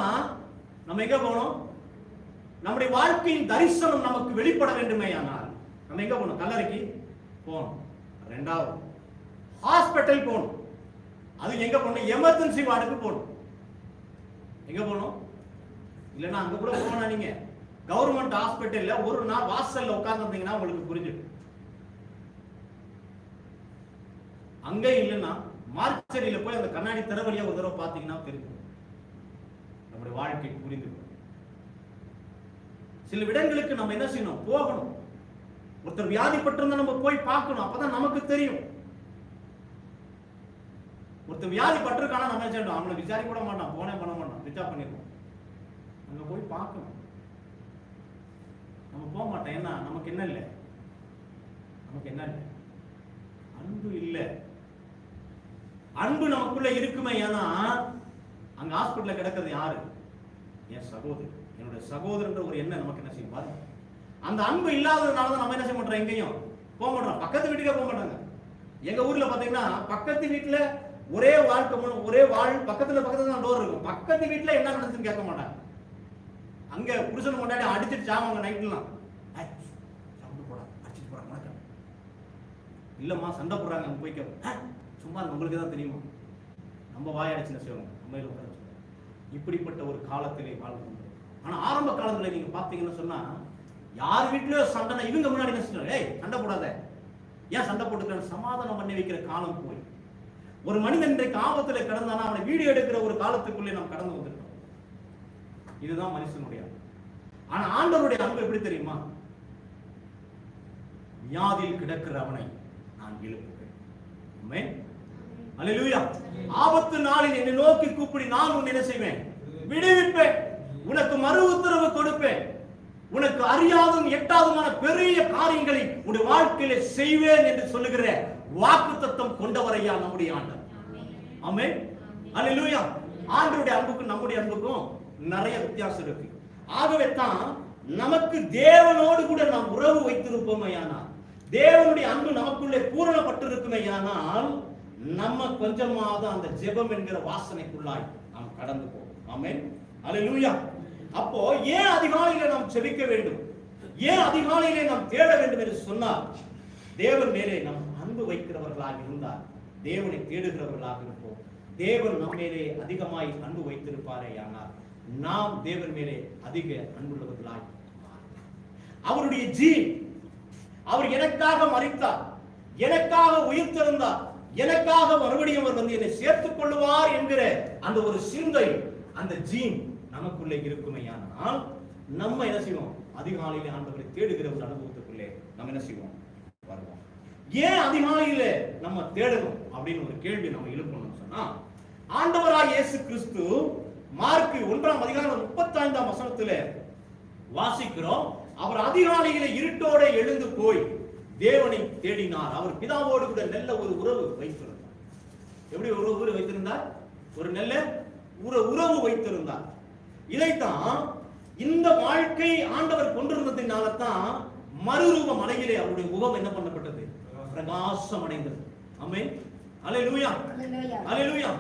நம்ம எங்க போகணும்? நம்முடைய வாழ்க்கையின் தரிசனம் நமக்கு வெளிப்பட வேண்டுமே ஆனால் நம்ம எங்க போகணும்? கல்லறைக்கு போகணும். ரெண்டாவது ஹாஸ்பிட்டல் போகணும். அது எங்க போகணும்? எமர்ஜென்சி வார்டுக்கு போகணும். எங்க போகணும்? இல்லைன்னா அங்க கூட போனா நீங்க கவர்மெண்ட் ஹாஸ்பிட்டல்ல ஒரு நாள் வாசல்ல உட்கார்ந்துருந்தீங்கன்னா உங்களுக்கு புரிஞ்சிடும். அங்க இல்லைன்னா மார்ச்சரியில போய் அந்த கண்ணாடி திறவழியா ஒரு தடவை பார்த்தீங்கன்னா தெரியும். நம்முடைய வாழ்க்கை புரிந்து. சில இடங்களுக்கு நம்ம என்ன செய்யணும்? போகணும். ஒருத்தர் வியாதிப்பட்டிருந்தா நம்ம போய் பார்க்கணும். அப்பதான் நமக்கு தெரியும். ஒருத்தர் வியாதிப்பட்டிருக்கானா நம்ம என்ன செய்யணும்? அவனை விசாரிக்க கூட மாட்டான், போனே பண்ண மாட்டான், விச்சா பண்ணிடுவோம். அங்க போய் பார்க்கணும். நம்ம போக மாட்டோம். என்ன? நமக்கு என்ன இல்லை? நமக்கு என்ன இல்லை? அன்பு இல்லை. அன்பு நமக்குள்ள இருக்குமே. ஏன்னா அங்க ஹாஸ்பிட்டல்ல கிடக்கிறது யாரு? என் சகோதரன். என்னுடைய சகோதரன்ற ஒரு எண்ணம் நமக்கு என்ன செய்யும் பாருங்க. அந்த அன்பு இல்லாததுனாலதான் நம்ம என்ன செய்ய மாட்டோம்? எங்கேயும் போக மாட்டோம். பக்கத்து வீட்டுக்கே போக மாட்டாங்க. எங்க ஊர்ல பாத்தீங்கன்னா பக்கத்து வீட்டுல ஒரே வாழ்க்கை, ஒரே பக்கத்துல தான் டோர் இருக்கும். பக்கத்து வீட்டுல என்ன நடந்துச்சுன்னு கேட்க மாட்டாங்க. அங்க புருஷன் கொண்டாடி அடிச்சுட்டு சாவாங்க நைட்லாம். சவுண்ட் போட அடிச்சுட்டு போறாங்க. வணக்கம் இல்லம்மா சண்டை போடுறாங்க. அங்க போய் கேட்க சும்மா உங்களுக்கு தான் தெரியுமா? நம்ம வாயடிச்சு செய்வாங்க. நம்ம இப்படிப்பட்ட ஒரு காலத்திலே வாழ்க்கை. ஆனா ஆரம்ப காலத்துல நீங்க பாத்தீங்கன்னு சொன்னா யார் வீட்லயோ சண்டை, இவங்க முன்னாடி என்ன சொல்றாங்க? ஏய் சண்டை போடாத, ஏன் சண்டை போட்டுக்கிற? சமாதானம் பண்ணி வைக்கிற காலம் போய் ஒரு மனிதன் இன்றைக்கு ஆபத்துல கடந்தானா அவனை வீடியோ எடுக்கிற ஒரு காலத்துக்குள்ளே நாம் கடந்து வந்திருக்கோம். இதுதான் மனுஷனுடைய. ஆனா ஆண்டவருடைய அன்பு எப்படி தெரியுமா? வியாதியில் கிடக்கிற அவனை நான் எழுப்புவேன். ஆமென். அல்லேலூயா. ஆபத்து நாளில் என்னை நோக்கி கூப்பிடி, நான் உன்னை என்ன செய்வேன்? விடுவிப்பேன். உனக்கு மறு உத்தரவு கொடுப்பேன். உனக்கு அறியாதும் எட்டாதுமான பெரிய காரியங்களை உன்னுடைய வாழ்க்கையில செய்வேன் என்று சொல்லுகிற வாக்குத்தத்தம் கொண்டவரையா நம்முடைய ஆண்டவர். ஆமென். அல்லேலூயா. ஆண்டவருடைய அன்புக்கும் நம்முடைய அன்புக்கும் நிறைய வித்தியாசம் இருக்கு. ஆகவே தான் நமக்கு தேவனோடு கூட நாம் உறவு வைத்திருப்போமையானால், தேவனுடைய அன்பு நமக்குள்ளே பூரணப்பட்டிருக்குமையானால் நம்ம கொஞ்சமாவது அந்த ஜெபம் என்கிற வாசனைக்குள்ளாய் நாம் கடந்து போவோம். ஆமென். அல்லேலூயா. அப்போ ஏன் அதிகாலையில நாம் ஜெபிக்க வேண்டும்? ஏன் அதிகாலையிலே நாம் தேட வேண்டும் என்று சொன்னால், தேவன் மேலே நாம் அன்பு வைக்கிறவர்களாக இருந்தால் தேவனை தேடுகிறவர்களாக இருப்போம். தேவன் நம் மேலே அதிகமாய் அன்பு வைத்திருப்பாரே ஆனால் நாம் தேவன் மேலே அதிக அன்புள்ளவர்களாய். அவருடைய ஜீவன், அவர் எனக்காக மரித்தார், எனக்காக உயிர்த்தெழுந்தார், எனக்காக மறுபடியும் அவர் வந்து என்னை சேர்த்துக் கொள்ளுவார் என்கிற அந்த ஒரு சிந்தை, அந்த ஜீன் நமக்குள்ளே இருக்குமையானால் நம்ம என்ன செய்வோம்? அதிகாலையிலே ஆண்டவரை தேடுகிற ஒரு அனுபவத்துக்குள்ளே நம்ம என்ன செய்வோம்? வருவோம். ஏன் அதிகாலையில நம்ம தேடணும் அப்படின்னு ஒரு கேள்வி நம்ம எழுப்பணும்னு சொன்னா, ஆண்டவராய் இயேசு கிறிஸ்து மார்க் 1:35 வாசிக்கிறோம். அவர் அதிகாலையிலே இருட்டோட எழுந்து போய் தேவனை தேடினார். அவர் பிதாவோடு கூட நல்ல ஒரு உறவு வைத்திருந்தார். எப்படி ஒரு உறவு வைத்திருந்தார்? ஒரு நல்ல உறவு வைத்திருந்தார். இதைத்தான் இந்த வாழ்க்கை ஆண்டவர் கொண்டிருந்ததினால தான் மறுரூப மலையிலே அவருடைய முகம் என்ன பண்ணப்பட்டது? பிரகாசம் அடைந்தது. ஆமென். அல்லேலூயா, அல்லேலூயா.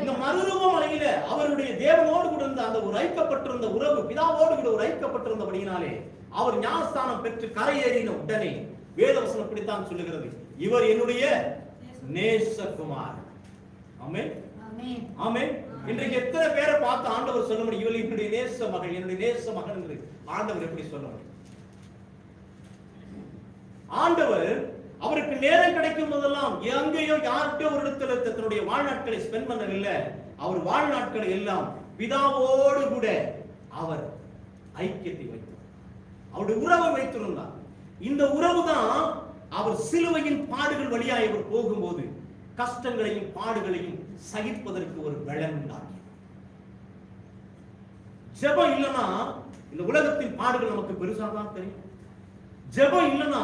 இந்த மறுரூப மலையில அவருடைய தேவனோடு கூட இருந்த அந்த ஒரு ஐக்கப்பட்டிருந்த உறவு, பிதாவோடு கூட ஒரு ஐக்கப்பட்டிருந்தபடியினாலே அவர் ஞானஸ்தானம் பெற்று கரையேறின உடனே வேதவசனம் இப்படித்தான் சொல்லுகிறது, இவர் என்னுடைய நேசகுமார். ஆமென், ஆமென். இன்றைக்கு எத்தனை பேரை பார்த்து ஆண்டவர் சொல்ல முடியும், இவள் என்னுடைய நேச மகள், என்னுடைய நேச மகன் என்று ஆண்டவர் எப்படி சொல்ல முடியும்? ஆண்டவர் அவருக்கு நேரம் கிடைக்கும் போதெல்லாம் எங்கேயோ யார்கிட்டயோ ஒரு இடத்துல தன்னுடைய வாழ்நாட்களை ஸ்பெண்ட் பண்ணவில்லை. அவர் வாழ்நாட்களை எல்லாம் பிதாவோடு கூட அவர் ஐக்கியத்தை வைத்தார், அவருடைய உறவை வைத்திருந்தார். இந்த உறவு தான் அவர் சிலுவையின் பாடுகள் வழியாக அவர் போகும்போது கஷ்டங்களையும் பாடுகளையும் சகிப்பதற்கு ஒரு பலன் உண்டாகியது. ஜெபம் இல்லைன்னா இந்த உலகத்தின் பாடுகள் நமக்கு பெருசா தான் தெரியும். ஜெபம் இல்லைன்னா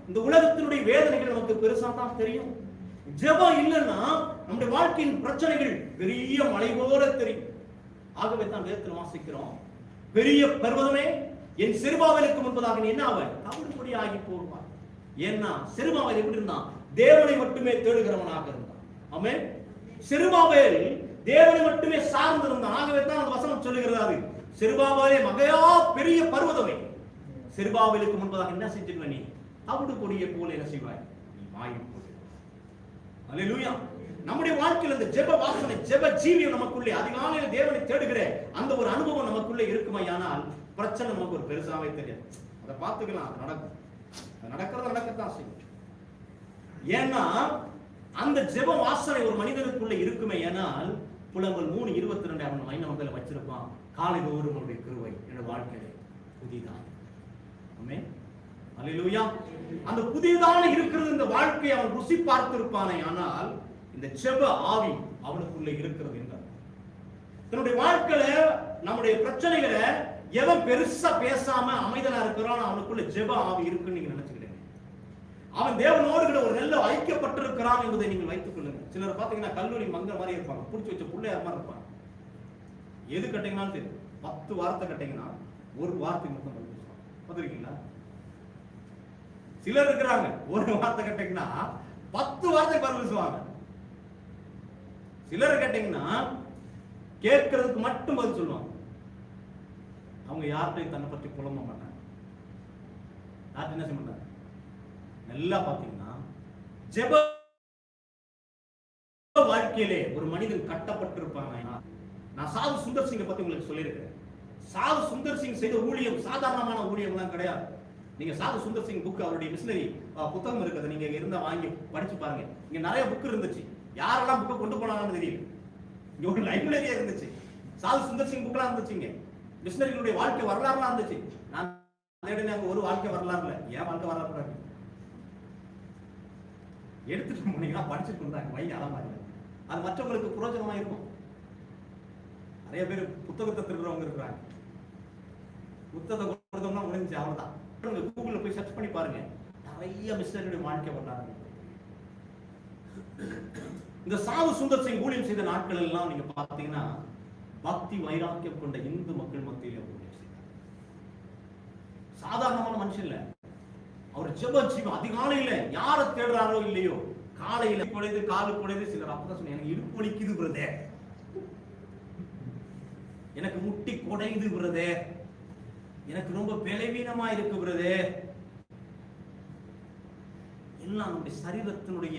இந்த உலகத்தினுடைய வேதனைகள் நமக்கு பெருசா தான் தெரியும். ஜெபம் இல்லைன்னா நம்முடைய வாழ்க்கையின் பிரச்சனைகள் பெரிய மலை போல தெரியும். ஆகவே தான் வேதத்தில் வாசிக்கிறோம், பெரிய பர்வதமே என் செருபாபேலுக்கு முன்பதாக நீ என்ன ஆவாய்? தவிடுபடி ஆகி போவாய். ஏன்னா செருபாபேல் எப்படி இருந்தான்? தேவனை மட்டுமே தேடுகிறவனாக இருந்தான். ஆமென். செருபாபேல் தேவனை மட்டுமே சார்ந்து இருந்தான். ஆகவே தான் அந்த வசனம் சொல்லுகிறது, செருபாபேலே மகையா பெரிய பர்வதமே, செருபாபேலுக்கு முன்பதாக என்ன செஞ்சிருவ? நீ தவிடு கொடியை போல என்ன செய்வாய்? நீ மாறி போய். அல்லேலூயா. நம்முடைய வாழ்க்கையில் இந்த ஜெப வாசனை, ஜெப ஜீவியம் நமக்குள்ளே அதிகாலையில தேவனை தேடுகிற அந்த ஒரு அனுபவம் நமக்குள்ளே இருக்குமையானால் பிரச்சனை நமக்கு ஒரு பெருசாவே தெரியாது. அதை பார்த்துக்கலாம், அது நடக்கும். அது நடக்கத்தான் செய்யும். ஏன்னா அந்த ஜெப வாசனை ஒரு மனிதனுக்குள்ள இருக்குமே. ஏனால் புலம்பல் 3:22 அவன் மைனவங்களை வச்சிருப்பான், காலை தோறும் அவருடைய கிருபை என்னோட வாழ்க்கையில புதிதான். ஆமென், அல்லேலூயா. அந்த புதிதான இருக்கிறது இந்த வாழ்க்கையை அவன் ருசி பார்த்திருப்பானே. ஆனால் இந்த ஜெப ஆவி அவனுக்குள்ள இருக்கிறது என்றார். தன்னுடைய வாழ்க்கையில நம்முடைய பிரச்சனைகளை எவன் பெருசா பேசாம அமைதலா இருக்கிறான், அவனுக்குள்ள ஜெப ஆவி இருக்குன்னு நீங்க நினைச்சுக்கிட்டீங்க. அவன் தேவனோடு கூட ஒரு நல்ல ஐக்கியப்பட்டிருக்கிறான் என்பதை நீங்கள் வைத்துக் கொள்ளுங்க. சிலர் பாத்தீங்கன்னா கல்லூரி மங்க மாதிரி இருப்பாங்க, புடிச்சு வச்ச பிள்ளையார் மாதிரி இருப்பாங்க. எது கட்டிங்கனாலும் தெரியும், 10 வார்த்தை கட்டிங்கன்னா ஒரு வார்த்தை மட்டும் பார்த்துருக்கீங்களா? சிலர் இருக்கிறாங்க, ஒரு வார்த்தை கேட்டீங்கன்னா 10 வார்த்தை பதில் பேசுவாங்க. சிலர் கேட்டீங்கன்னா கேட்கறதுக்கு மட்டும் பதில் சொல்லுவாங்க. அவங்க யார்கிட்டையும் தன்னை பற்றி புலம்ப மாட்டாங்க. யார்கிட்ட என்ன செய்ய மாட்டாங்க? நல்லா பாத்தீங்கன்னா ஜெப வாழ்க்கையிலே ஒரு மனிதன் கட்டப்பட்டிருப்பாங்க. நான் சாது சுந்தர் சிங்கை பத்தி உங்களுக்கு சொல்லியிருக்கிறேன். சாது சுந்தர் சிங் செய்த ஊழியம் சாதாரணமான ஊழியம் எல்லாம் கிடையாது. நீங்க சாது சுந்தர் சிங் புக், அவருடைய மிஷனரி புத்தகம் இருக்குது, நீங்க இருந்தா வாங்கி படிச்சு பாருங்க. இங்க நிறைய புக் இருந்துச்சு, யாரெல்லாம் புக்கை கொண்டு போனாங்கன்னு தெரியல. இங்க ஒரு லைப்ரரியா இருந்துச்சு, சாது சுந்தர் சிங் புக்லாம் இருந்துச்சுங்க. மிஷனரிகளுடைய வாழ்க்கை வரலாறுலாம் இருந்துச்சு. நான் அங்க ஒரு வாழ்க்கை வரலாறு இல்ல, ஏன் வாழ்க்கை வரலாறு எடுத்துட்டு போனீங்கன்னா படிச்சுட்டு இருந்தாங்க, வை அலமாரி. அது மற்றவங்களுக்கு புரோஜனமா இருக்கும். நிறைய பேர் புத்தகத்தை திருடுறவங்க இருக்கிறாங்க. புத்தகத்தை கொடுத்தோம்னா முடிஞ்சு அவ்வளவுதான். கூகுள்ல போய் சர்ச் பண்ணி பாருங்க, நிறைய மிஷனரியுடைய வாழ்க்கை வரலாறு. இந்த சாது சுந்தர் சிங் ஊழியம் செய்த நாட்கள் எல்லாம் நீங்க பாத்தீங்கன்னா பக்தி வைராக்கியம் கொண்ட இந்து மக்கள் மத்தியில ஊழியம் செய்தார். சாதாரணமான மனுஷன் இல்ல அவர். ஜெப ஜீவம் அதிகாலையில யார தேடுறாரோ இல்லையோ, காலையில குழைது காலு குழைது. சிலர் அப்பதான் சொன்ன, எனக்கு இடுப்பு வலிக்குது பிரதே, எனக்கு முட்டி குடையுது பிரதே, எனக்கு ரொம்ப பலவீனமா இருக்கு பிரதே. எல்லாம் நம்முடைய சரீரத்தினுடைய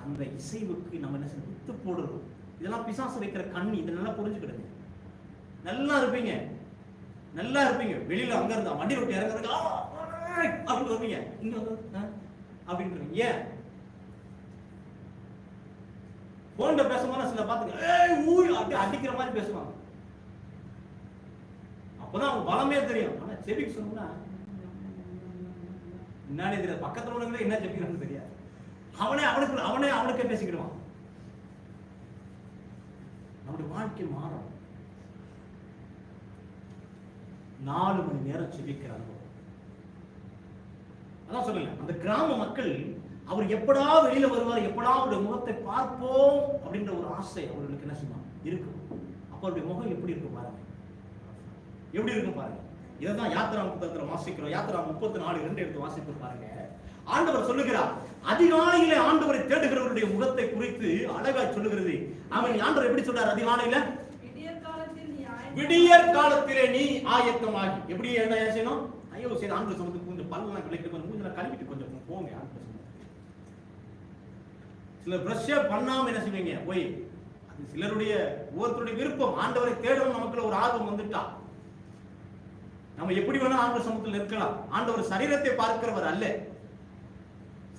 அந்த இசைவுக்கு நம்ம என்ன செய்ய வித்து போடுறோம். இதெல்லாம் பிசாசு வைக்கிற கண்ணி. இதை நல்லா புரிஞ்சுக்கிடுங்க. நல்லா இருப்பீங்க, நல்லா இருப்பீங்க. வெளியில அங்க இருந்தா வண்டி விட்டு இறங்குறதுக்கு அப்படின்னு வருவீங்க, இங்க அப்படின்னு. ஏன் போன்ல பேசும்போது சில பாத்துங்க அடிக்கிற மாதிரி பேசுவாங்க. அப்பதான் அவங்க பலமே தெரியும். ஆனா செபிக்கு சொன்னா என்னன்னு தெரியாது, பக்கத்துல உள்ளவங்களே என்ன ஜெபிக்கிறான்னு தெரியாது. அவனுக்கே பேசிக்கிடுவான். நம்முடைய வாழ்க்கை மாறும். 4 மணி நேரம் ஜெபிக்கிறாங்க. அதான் சொல்லுங்க, அந்த கிராம மக்கள் அவர் எப்படா வெளியில வருவார், எப்படா அவருடைய முகத்தை பார்ப்போம் அப்படின்ற ஒரு ஆசை அவர்களுக்கு என்ன செய்யும் இருக்கும். அப்ப அவருடைய முகம் எப்படி இருக்கும் பாருங்க, எப்படி இருக்கும் பாருங்க. இதான் யாத்திரா புத்தகத்துல வாசிக்கிறோம். யாத்திரா 34:2 எடுத்து வாசித்து பாருங்க. ஆண்டவர் சொல்லுகிறார், அதிகாலையிலே ஆண்டவரை தேடுகிறவருடைய முகத்தை குறித்து அழகா சொல்லுகிறது. அவன் ஆண்டவர் எப்படி சொல்றார்? அதிகாலையில விடியற் காலத்திலே நீ ஆயத்தமாகி. எப்படி என்ன செய்யணும்? ஐயோ சரி, ஆண்டவர் சொன்னது கொஞ்சம் பல்லெல்லாம் விளக்கிட்டு கொஞ்சம் மூஞ்செல்லாம் கழுவிட்டு கொஞ்சம் போங்க. ஆண்டவர் சொன்னது சில பிரஷ் பண்ணாம என்ன செய்வீங்க போய், அது சிலருடைய ஒவ்வொருத்தருடைய விருப்பம். ஆண்டவரை தேடணும் நமக்குள்ள ஒரு ஆர்வம் வந்துட்டா நம்ம எப்படி வேணா ஆண்டவர் சமூகத்தில் நிற்கலாம். ஆண்டவர் சரீரத்தை பார்க்கிறவர் அல்ல,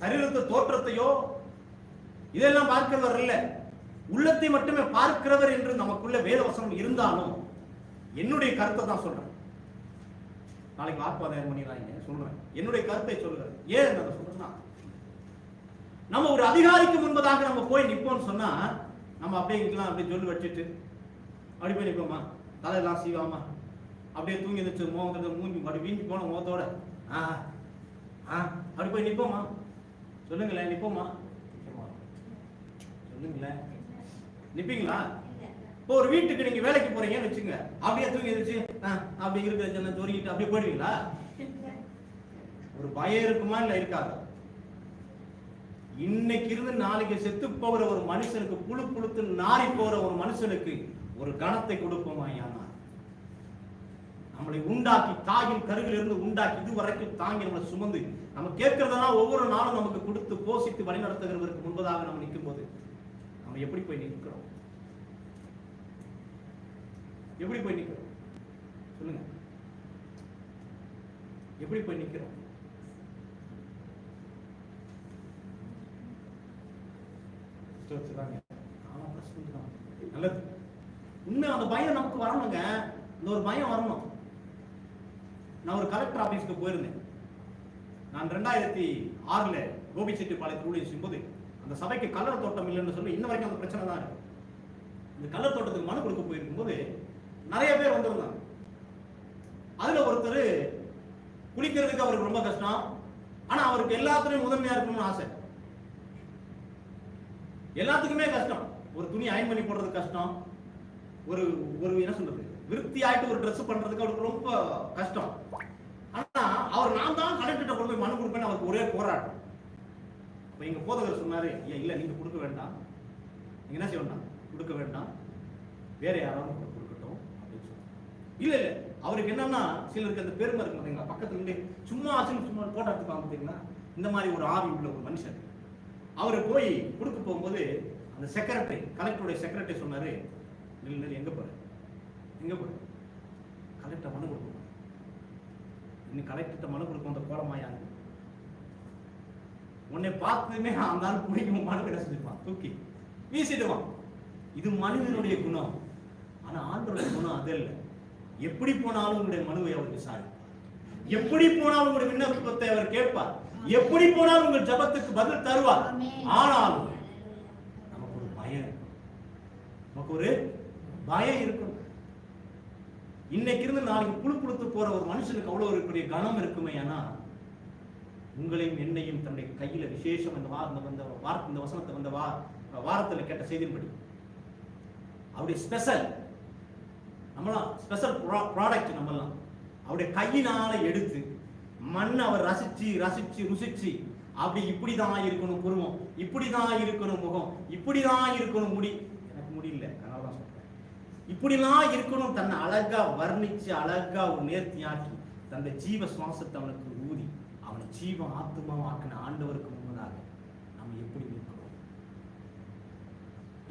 சரீரத்தை தோற்றத்தையோ இதெல்லாம் பார்க்கிறவர் அல்ல, உள்ளத்தை மட்டுமே பார்க்கிறவர் என்று நமக்குள்ள வேத வசனம் இருந்தாலும் என்னுடைய கருத்தை தான் சொல்றேன். நாளைக்கு வாக்குவாதம் பண்ணிடுறாங்க சொல்றேன், என்னுடைய கருத்தை சொல்றேன். ஏன் நான் சொல்றேன்னா, நம்ம ஒரு அதிகாரிக்கு முன்பதாக நம்ம போய் நிப்போம்னு சொன்னா நம்ம அப்படியே இருக்கலாம், அப்படியே சொல்லி வச்சுட்டு அப்படி போய் நிற்போமா, தலையெல்லாம் சீவாமா அப்படியே தூங்கி இருந்துச்சு, மோகத்தை மூஞ்சி அப்படி வீங்கி போன முகத்தோட அப்படி போய் நிப்போமா? சொல்லுங்களேன், நிப்போமா? சொல்லுங்களேன், நிப்பீங்களா? இப்போ ஒரு வீட்டுக்கு நீங்க வேலைக்கு போறீங்கன்னு வச்சுங்க, அப்படியே தூங்கி இருந்துச்சு அப்படி இருக்கிற சொருகிட்டு அப்படியே போயிடுவீங்களா? ஒரு பயம் இருக்குமா? இல்ல இருக்காது? இன்னைக்கு இருந்து நாளைக்கு செத்து போகிற ஒரு மனுஷனுக்கு, புழு புழுத்து நாரி போகிற ஒரு மனுஷனுக்கு ஒரு கணத்தை கொடுப்போமா? யானா நம்மளை உண்டாக்கி, தாயின் கருவில் இருந்து உண்டாக்கி இதுவரைக்கும் தாங்கி நம்மளை சுமந்து நம்ம கேட்கறதெல்லாம் ஒவ்வொரு நாளும் நமக்கு கொடுத்து போஷித்து வழி நடத்துகிறவருக்கு முன்பதாக நம்ம நிற்கும் போது நம்ம எப்படி போய் நிற்கிறோம்? எப்படி போய் நிற்கிறோம்? சொல்லுங்க, எப்படி போய் நிற்கிறோம்? நல்லது. உண்மை அந்த பயம் நமக்கு வரணுங்க. இந்த ஒரு பயம் வரணும். நான் ஒரு கலெக்டர் ஆபீஸ்க்கு போயிருந்தேன். நான் 2006 கோபிச்செட்டிப்பாளையத்தில் ஊழியம் செய்யும்போது அந்த சபைக்கு கல்லர் தோட்டம் இல்லைன்னு சொல்லி இன்ன வரைக்கும் அந்த பிரச்சனை தான் இருக்கு. இந்த கல்லர் தோட்டத்துக்கு மனு கொடுக்க போயிருக்கும் போது நிறைய பேர் வந்திருந்தாங்க. அதுல ஒருத்தர் குளிக்கிறதுக்கு அவருக்கு ரொம்ப கஷ்டம், ஆனா அவருக்கு எல்லாத்துலயும் முதன்மையா இருக்கணும்னு ஆசை. எல்லாத்துக்குமே கஷ்டம். ஒரு துணி அயன் பண்ணி போடுறது கஷ்டம், ஒரு ஒரு என்ன சொல்றது விருத்தி ஆயிட்டு ஒரு ட்ரெஸ் பண்றதுக்கு அவருக்கு ரொம்ப கஷ்டம். ஆனா அவர் நான் தான் கலெக்டர்கிட்ட கொண்டு போய் மனு கொடுப்பேன்னு அவருக்கு ஒரே போராட்டம். இப்ப எங்க போதகர் சொன்னாரு, இல்ல நீங்க கொடுக்க வேண்டாம், நீங்க என்ன செய்ய வேண்டாம், கொடுக்க வேண்டாம், வேற யாராவது கொடுக்கட்டும் அப்படின்னு சொன்னாங்க. இல்ல இல்ல அவருக்கு என்னன்னா சிலருக்கு அந்த பெருமை இருக்கு பாத்தீங்களா, பக்கத்துல இருந்து சும்மா போட்டோ எடுத்துப்பாங்க பாத்தீங்களா, இந்த மாதிரி ஒரு ஆவி உள்ள ஒரு மனுஷன். அவரு போய் கொடுக்க போகும்போது அந்த செக்ரட்டரி, கலெக்டருடைய செக்ரட்டரி சொன்னாரு, எங்க போற, எங்க போற, கலெக்டர் மனு கொடுக்கணும், இன்னும் கலெக்டர் மனு கொடுக்கும் அந்த கோலமாயாங்க உன்னை பார்த்துமே அந்த ஆள் பிடிக்கும் மனு கிட்ட செஞ்சிருப்பான், தூக்கி வீசிடுவான். இது மனிதனுடைய குணம். ஆனா ஆண்டவருடைய குணம் அது இல்லை. எப்படி போனாலும் உங்களுடைய மனுவை அவர் விசாரிப்பார், எப்படி போனாலும் உங்களுடைய விண்ணப்பத்தை அவர் கேட்பார், எப்படி போனாலும் உங்கள் ஜபத்துக்கு பதில் தருவார். ஆனாலும் நமக்கு ஒரு பயம் இருக்கும், நமக்கு ஒரு பயம் இருக்கும். இன்னைக்கு இருந்து நாளைக்கு புழு புழுத்து போற ஒரு மனுஷனுக்கு அவ்வளவு ஒரு பெரிய கனம் இருக்குமே. ஏன்னா உங்களையும் என்னையும் தன்னுடைய கையில விசேஷம் இந்த வசனத்தை வந்த வாரத்தில் கேட்ட செய்தின்படி அவருடைய ஸ்பெஷல், நம்மளாம் ஸ்பெஷல் ப்ராடக்ட், நம்மளாம் அவருடைய கையினால எடுத்து மண் அவர் ரசிச்சு ரசிச்சு ருசிச்சு அப்படி இப்படிதான் இருக்கணும் புருவம், இப்படிதான் இருக்கணும் முகம், இப்படிதான் இருக்கணும் முடி, எனக்கு முடியல அதனாலதான் சொல்றேன், இப்படிலாம் இருக்கணும், தன்னை அழகா வர்ணிச்சு அழகா ஒரு நேர்த்தியாக்கி தன்னுடைய ஜீவ சுவாசத்தை அவனுக்கு ஊதி அவனை ஜீவ ஆத்மாவாக்கின ஆண்டவருக்கு முன்னதாக நம்ம எப்படி நிற்கிறோம்?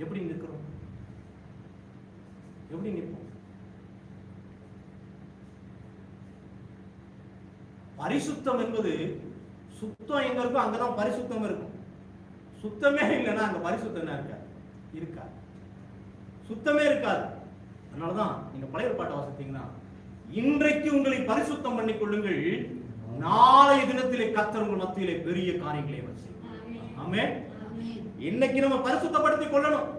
எப்படி நிற்கிறோம்? எப்படி நிற்போம்? பரிசுத்தம் என்பது சுத்தம் எங்க இருக்கும் அங்கதான் பரிசுத்தம் இருக்கும். சுத்தமே இல்லைன்னா அங்க பரிசுத்தம் என்ன இருக்காது, சுத்தமே இருக்காது. அதனாலதான் நீங்க பழைய பாட்டை வாசித்தீங்கன்னா, இன்றைக்கு உங்களை பரிசுத்தம் பண்ணிக் கொள்ளுங்கள், நாளைய தினத்திலே கர்த்தர் உங்கள் மத்தியிலே பெரிய காரியங்களை அவர் செய்வார். ஆமென். இன்னைக்கு நம்ம பரிசுத்தப்படுத்திக் கொள்ளணும்.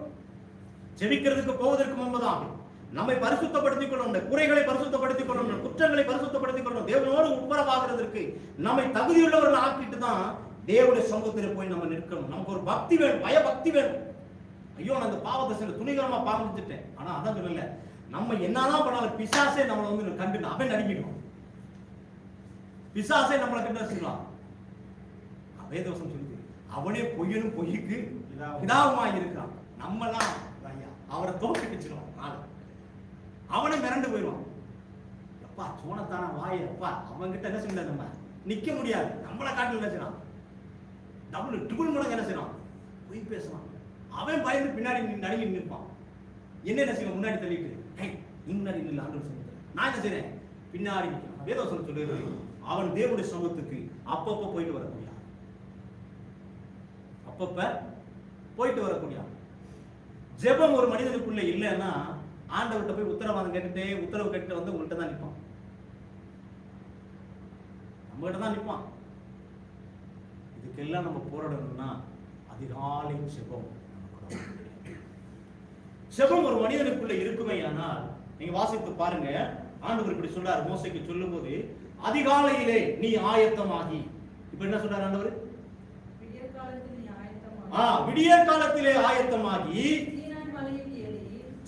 ஜெபிக்கிறதுக்கு போவதற்கு முன்பதாக நம்மை பரிசுத்தப்படுத்திக் கொள்ளணும், குறைகளை பரிசுத்தப்படுத்திக் கொள்ளணும், குற்றங்களை பரிசுத்தப்படுத்திக் கொள்ளணும், தேவனோடு உட்புறவாகிறதற்கு நம்மை தகுதியுள்ளவர்கள் ஆக்கிட்டு தான் தேவனுடைய சமூகத்தில் போய் நம்ம நிற்கணும். நமக்கு ஒரு பக்தி வேணும், பயபக்தி வேணும். ஐயோ நான் அந்த பாவத்தை சில துணிகரமா பாவம் ஆனா அதான் சொல்லல, நம்ம என்னதான் பண்ணாலும் பிசாசே நம்மளை வந்து கண்டு அவன் நடிக்கணும். பிசாசே நம்மளை கண்டு செய்யலாம். வேதவசம் சொல்லுது, அவனே பொய்யனும் பொய்க்கு பிதாவுமாய் இருக்கிறான். நம்மலாம் அவரை தோற்கடிச்சிடும், அவனை மிரண்டு போயிடுவான். அப்பா சோனத்தான வாய், அப்பா அவன்கிட்ட என்ன செய்யல, நம்ம நிக்க முடியாது. நம்மளை காட்டில் என்ன செய்யலாம், டபுள் ட்ரிபிள் மடங்கு என்ன செய்யலாம், பொய் பேசலாம். அவன் பயந்து பின்னாடி நடுங்கி நிற்பான். என்ன செய்வான், முன்னாடி தள்ளிட்டு முன்னாடி இல்லை ஆண்டு சொல்லுது, நான் என்ன செய்றேன், பின்னாடி நிற்கிறான். வேதவசனம் சொல்லுது, அவன் தேவனுடைய சமூகத்துக்கு அப்பப்போ போயிட்டு வரக்கூடிய, அப்பப்ப போயிட்டு வரக்கூடிய. ஜெபம் ஒரு மனிதனுக்குள்ள இல்லைன்னா ஆண்டவர்கிட்ட போய் உத்தரவாதம் கேட்டுட்டே உத்தரவு கேட்டு வந்து உங்கள்கிட்ட தான் நிற்பான், நம்மகிட்ட தான் நிற்பான். இதுக்கெல்லாம் நம்ம போராடணும்னா அதிகாலை ஜெபம். ஜெபம் ஒரு மனிதனுக்குள்ள இருக்குமே. ஆனால் நீங்க வாசித்து பாருங்க, ஆண்டவர் இப்படி சொல்றார் மோசேக்கு சொல்லும் போது, அதிகாலையிலே நீ ஆயத்தமாகி. இப்ப என்ன சொல்றார் ஆண்டவர், விடிய காலத்திலே ஆயத்தமாகி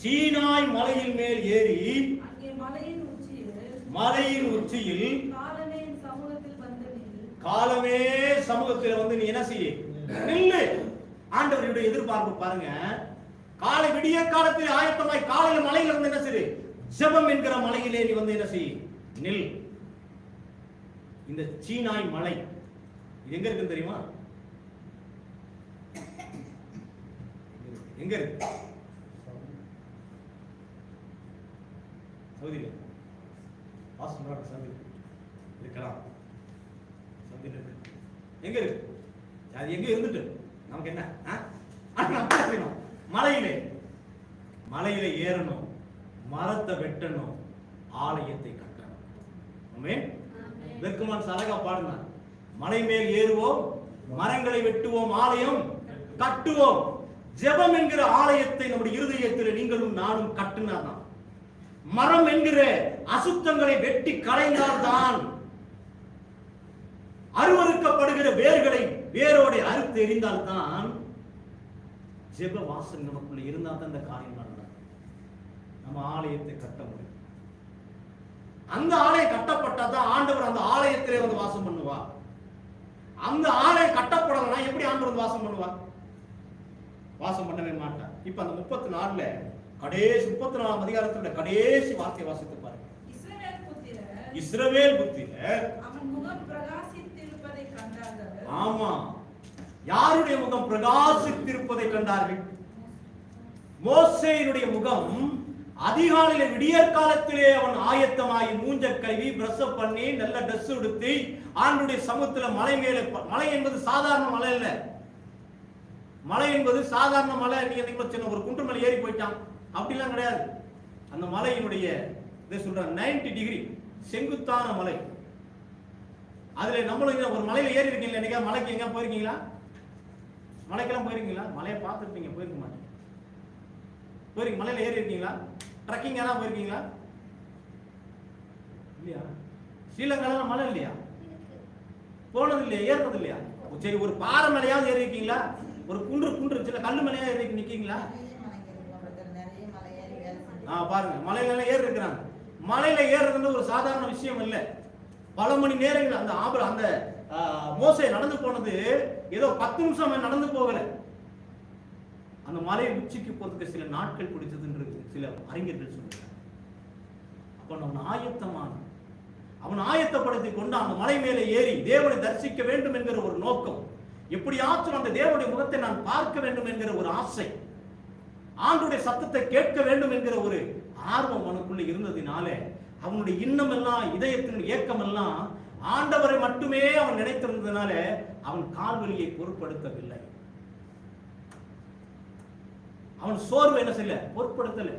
சீனாய் மலையின் மேல் ஏறி மலையின் உச்சியில் காலமே சமூகத்தில் வந்து நீ என்ன செய்ய நில்லு. ஆண்டவருடைய எதிர்பார்ப்பு பாருங்க, காலை விடிய காலத்தில் ஆயத்தமாய் காலையில் மலையில இருந்து என்ன செய்ய, ஜெபம் என்கிற மலையிலே நீ வந்து என்ன செய்ய நில். இந்த சீனாய் மலை எங்க இருக்குன்னு தெரியுமா, எங்க இருக்கு, சவுதியில இருக்கலாம். எங்க இருக்கு, அது எங்க இருந்துட்டு நமக்கு என்ன, மலையில ஏறணும், மரத்தை வெட்டணும், ஆலயத்தை கட்டணும். வெக்குமான் அழகா பாடுனார், மலை மேல் ஏறுவோம், மரங்களை வெட்டுவோம், ஆலயம் கட்டுவோம். ஜெபம் என்கிற ஆலயத்தை நம்முடைய இருதயத்தில் நீங்களும் நானும் கட்டினாதான், மரம் என்கிற அசுத்தங்களை வெட்டி களைந்தால்தான், அருவருக்கப்படுகிற வேர்களை வேரோட அறுத்து எறிந்தால்தான், ஜெப வாசல் நமக்குள்ள இருந்தால் தான் இந்த காரியம் நடக்கும். நம்ம ஆலயத்தை கட்ட முடியும். அந்த ஆலயம் கட்டப்பட்டாதான் ஆண்டவர் அந்த ஆலயத்திலே வந்து வாசம் பண்ணுவார். அந்த ஆலயம் கட்டப்படலைன்னா எப்படி ஆண்டவர் வந்து வாசம் பண்ணுவார், வாசம் பண்ணவே மாட்டார். இப்ப அந்த 34ல கடைசி 34ஆம் அதிகாரத்துல கடைசி வார்த்தை வாசித்து பாருங்க. இஸ்ரவேல் புத்திரர் அவன் முகம் பிரகாசித்திருப்பதை கண்டார்கள். ஆமா, யாருடைய முகம் பிரகாசித்திருப்பதை கண்டார்கள், மோசேயினுடைய முகம். அதிகாலையில விடியற் காலத்திலே அவன் ஆயத்தமாகி மூஞ்ச கழுவி பிரஷ் பண்ணி நல்ல ட்ரெஸ் உடுத்தி ஆண்டுடைய சமூகத்துல மலை மேலே, மலை என்பது சாதாரண மலை இல்ல, மலை என்பது சாதாரண மலை. நீங்க சின்ன ஒரு குன்று மலை ஏறி போயிட்டான் அப்படிலாம் கிடையாது. அந்த மலையினுடைய இதை சொல்ற 90 டிகிரி செங்குத்தான மலை. அதுல நம்மளும் ஒரு மலையில ஏறி இருக்கீங்களா, நீங்க மலைக்கு எங்க போயிருக்கீங்களா, மலைக்கெல்லாம் போயிருக்கீங்களா, மலையை பார்த்துருப்பீங்க, போயிருக்க மாட்டீங்க, போயிருக்கீங்க, மலையில ஏறி இருக்கீங்களா, ட்ரக்கிங் ஏதாவது போயிருக்கீங்களா, இல்லையா, ஸ்ரீலங்கால மலை இல்லையா, போனது இல்லையா, ஏறது இல்லையா, சரி ஒரு பாறை மலையாவது ஏறி இருக்கீங்களா, ஒரு குன்று சில கல்லு மலையா ஏறி நிக்கீங்களா, பாருங்க மலையில ஏறி இருக்கிறாங்க. மலையில ஏறுறது ஒரு சாதாரண விஷயம் இல்ல, பல மணி நேரங்கள். அந்த மோசே நடந்து போனது ஏதோ 10 நிமிஷம் நடந்து போகல, அந்த மலை உச்சிக்கு போறதுக்கு சில நாட்கள் பிடிச்சதுன்றது சில அறிஞர்கள் சொல்றாங்க. அப்ப அவன் ஆயத்தப்படுத்தி கொண்டு அந்த மலை மேலே ஏறி தேவனை தரிசிக்க வேண்டும் என்கிற ஒரு நோக்கம், எப்படியாச்சும் அந்த தேவனுடைய முகத்தை நான் பார்க்க வேண்டும் என்கிற ஒரு ஆசை, ஆண்டுடைய சத்தத்தை கேட்க வேண்டும் என்கிற ஒரு ஆர்வம் அவனுக்குள்ள இருந்ததினால அவனுடைய இன்னம் எல்லாம், இதயத்தின் ஏக்கம் எல்லாம் ஆண்டவரை மட்டுமே அவன் நினைத்திருந்ததுனால அவன் கால்வலியை பொருட்படுத்தவில்லை. அவன் சோர்வு என்ன செய்யல, பொருட்படுத்தல,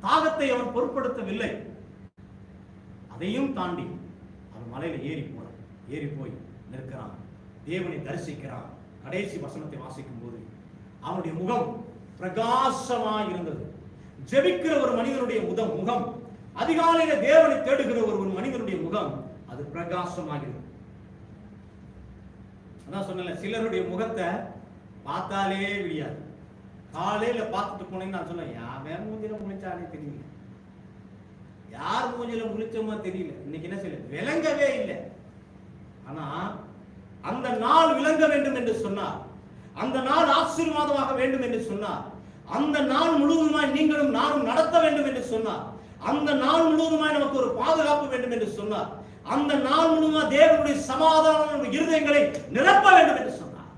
தாகத்தை அவன் பொருட்படுத்தவில்லை. அதையும் தாண்டி அவன் மலையில ஏறி போய் நிற்கிறான், தேவனை தரிசிக்கிறான். கடைசி வசனத்தை வாசிக்கும் போது அவனுடைய முகம் பிரகாசமாய் இருந்தது. ஜெபிக்கிற ஒரு மனிதனுடைய முகம், அதிகாலையில தேவனை தேடுகிற ஒரு மனிதனுடைய முகம் அது பிரகாசமாகிறது. அதான் சொன்னேன், சிலருடைய முகத்தை பார்த்தாலே விடியாது. காலையில பார்த்துட்டு போனீங்கன்னு நான் சொன்னேன், யார் மூஞ்சில முழிச்சானே தெரியல, யார் மூஞ்சில முழிச்சோமா தெரியல. இன்னைக்கு என்ன செய்யல, விளங்கவே இல்லை. ஆனா அந்த நாள் விளங்க வேண்டும் என்று சொன்னார், அந்த நாள் ஆசீர்வாதமாக வேண்டும் என்று சொன்னார், அந்த நாள் முழுவதுமாய் நீங்களும் நானும் நடத்த வேண்டும் என்று சொன்னார், அந்த நாள் முழுவதுமாய் நமக்கு ஒரு பாதுகாப்பு வேண்டும் என்று சொன்னார், அந்த நாள் முழுவதுமா தேவனுடைய சமாதான இருதயங்களை நிரப்ப வேண்டும் என்று சொன்னார்.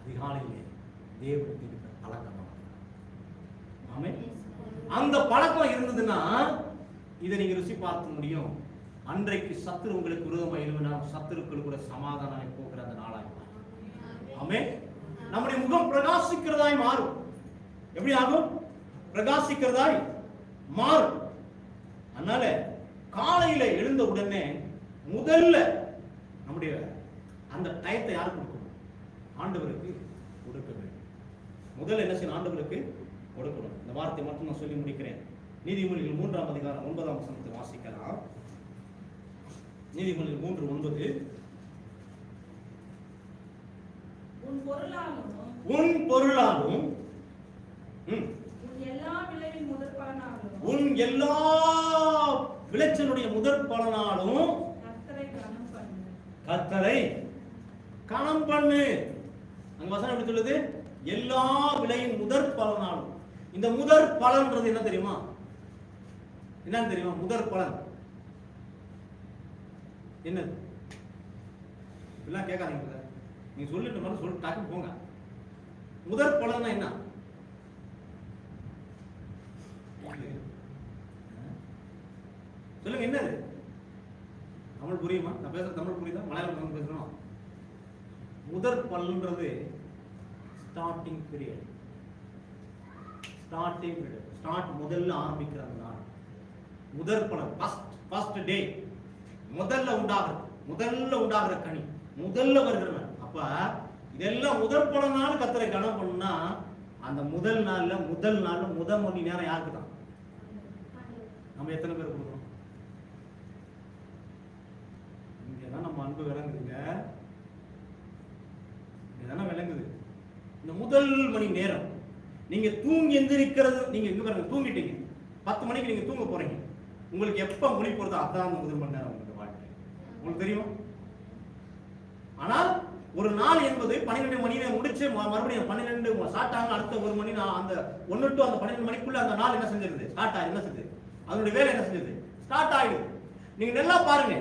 அதிகாலையிலே தேவனுக்கு பழக்கம், அந்த பழக்கம் இருந்ததுன்னா இதை நீங்க ருசி பார்க்க முடியும். அன்றைக்கு சத்துரு உங்களுக்கு விரோதமாக எழுவினால் சத்துருக்கள் கூட சமாதானம் போகிற அந்த நாளாய் ஆமென். நம்முடைய முகம் பிரகாசிக்கிறதாய் மாறும். எப்படி ஆகும்? பிரகாசிக்கிறதாய் மாறும். அதனால காலையில எழுந்த உடனே முதல்ல நம்முடைய அந்த டயத்தை யார் கொடுக்கணும்? ஆண்டவருக்கு கொடுக்க வேண்டும். முதல்ல என்ன செய்யணும்? ஆண்டவருக்கு கொடுக்கணும். இந்த வார்த்தை மட்டும் நான் சொல்லி முடிக்கிறேன். நீதிமொழிகள் 3ஆம் அதிகாரம் 9ஆம் வசனத்தை வாசிக்கலாம். நீதிமொழிகள் 3:9. உன் பொருளாலும் உன் எல்லா விளைச்சலுடைய முதற் பலனாலும் கர்த்தரை கனம் பண்ணு. அங்க வசனம் எப்படி சொல்லுது? எல்லா விளையின் முதற் பலனாலும். இந்த முதற் பலன்றது என்ன தெரியுமா? என்னன்னு தெரியுமா? முதற் பலன் என்னது? எல்லாம் கேட்காதீங்க, நீங்க சொல்லிட்டு மாதிரி சொல்லி டாக்கு போங்க. முதற் பலன் என்ன? சொல்லுங்க, என்னது? தமிழ் புரியுமா? நான் பேசுற தமிழ் புரியுதா? மலையாளம் பேசுறோம். முதற் பலன்றது ஸ்டார்டிங் பீரியட். ஸ்டார்ட் முதல்ல ஆரம்பிக்கிற அந்த நாள் முதற் பலன், ஃபர்ஸ்ட் டே, முதல்ல உண்டாகிற கனி, முதல்ல வருகிறவன். அப்ப இதெல்லாம் முதற் பலனால கர்த்தரை கனம் பண்ணா அந்த முதல் நாள்ல முதல் மணி நேரம் யாருக்கு தான்? நம்ம எத்தனை பேர் கொடுக்கணும்? இங்கதான் நம்ம அன்பு விளங்குதுங்க, இங்கதானே விளங்குது. இந்த முதல் மணி நேரம் நீங்க தூங்கி எந்திரிக்கிறது, நீங்க இங்க பாருங்க, தூங்கிட்டீங்க 10 மணிக்கு நீங்க தூங்க போறீங்க. உங்களுக்கு எப்ப மொழி போறதோ அதான் முதல் மணி நேரம் உங்களுக்கு வாழ்க்கை. உங்களுக்கு தெரியும். ஆனால் ஒரு நாள் என்பது 12 மணியை முடிச்சு மறுபடியும் 12 சாட்டாங்க, அடுத்த 1 மணி, அந்த 1 to அந்த 12 மணிக்குள்ள அந்த நாள் என்ன செஞ்சிருது? ஸ்டார்ட் ஆகி என்ன செஞ்சது? அதனுடைய வேலை என்ன செஞ்சது? ஸ்டார்ட் ஆயிடுது. நீங்க நல்லா பாருங்க,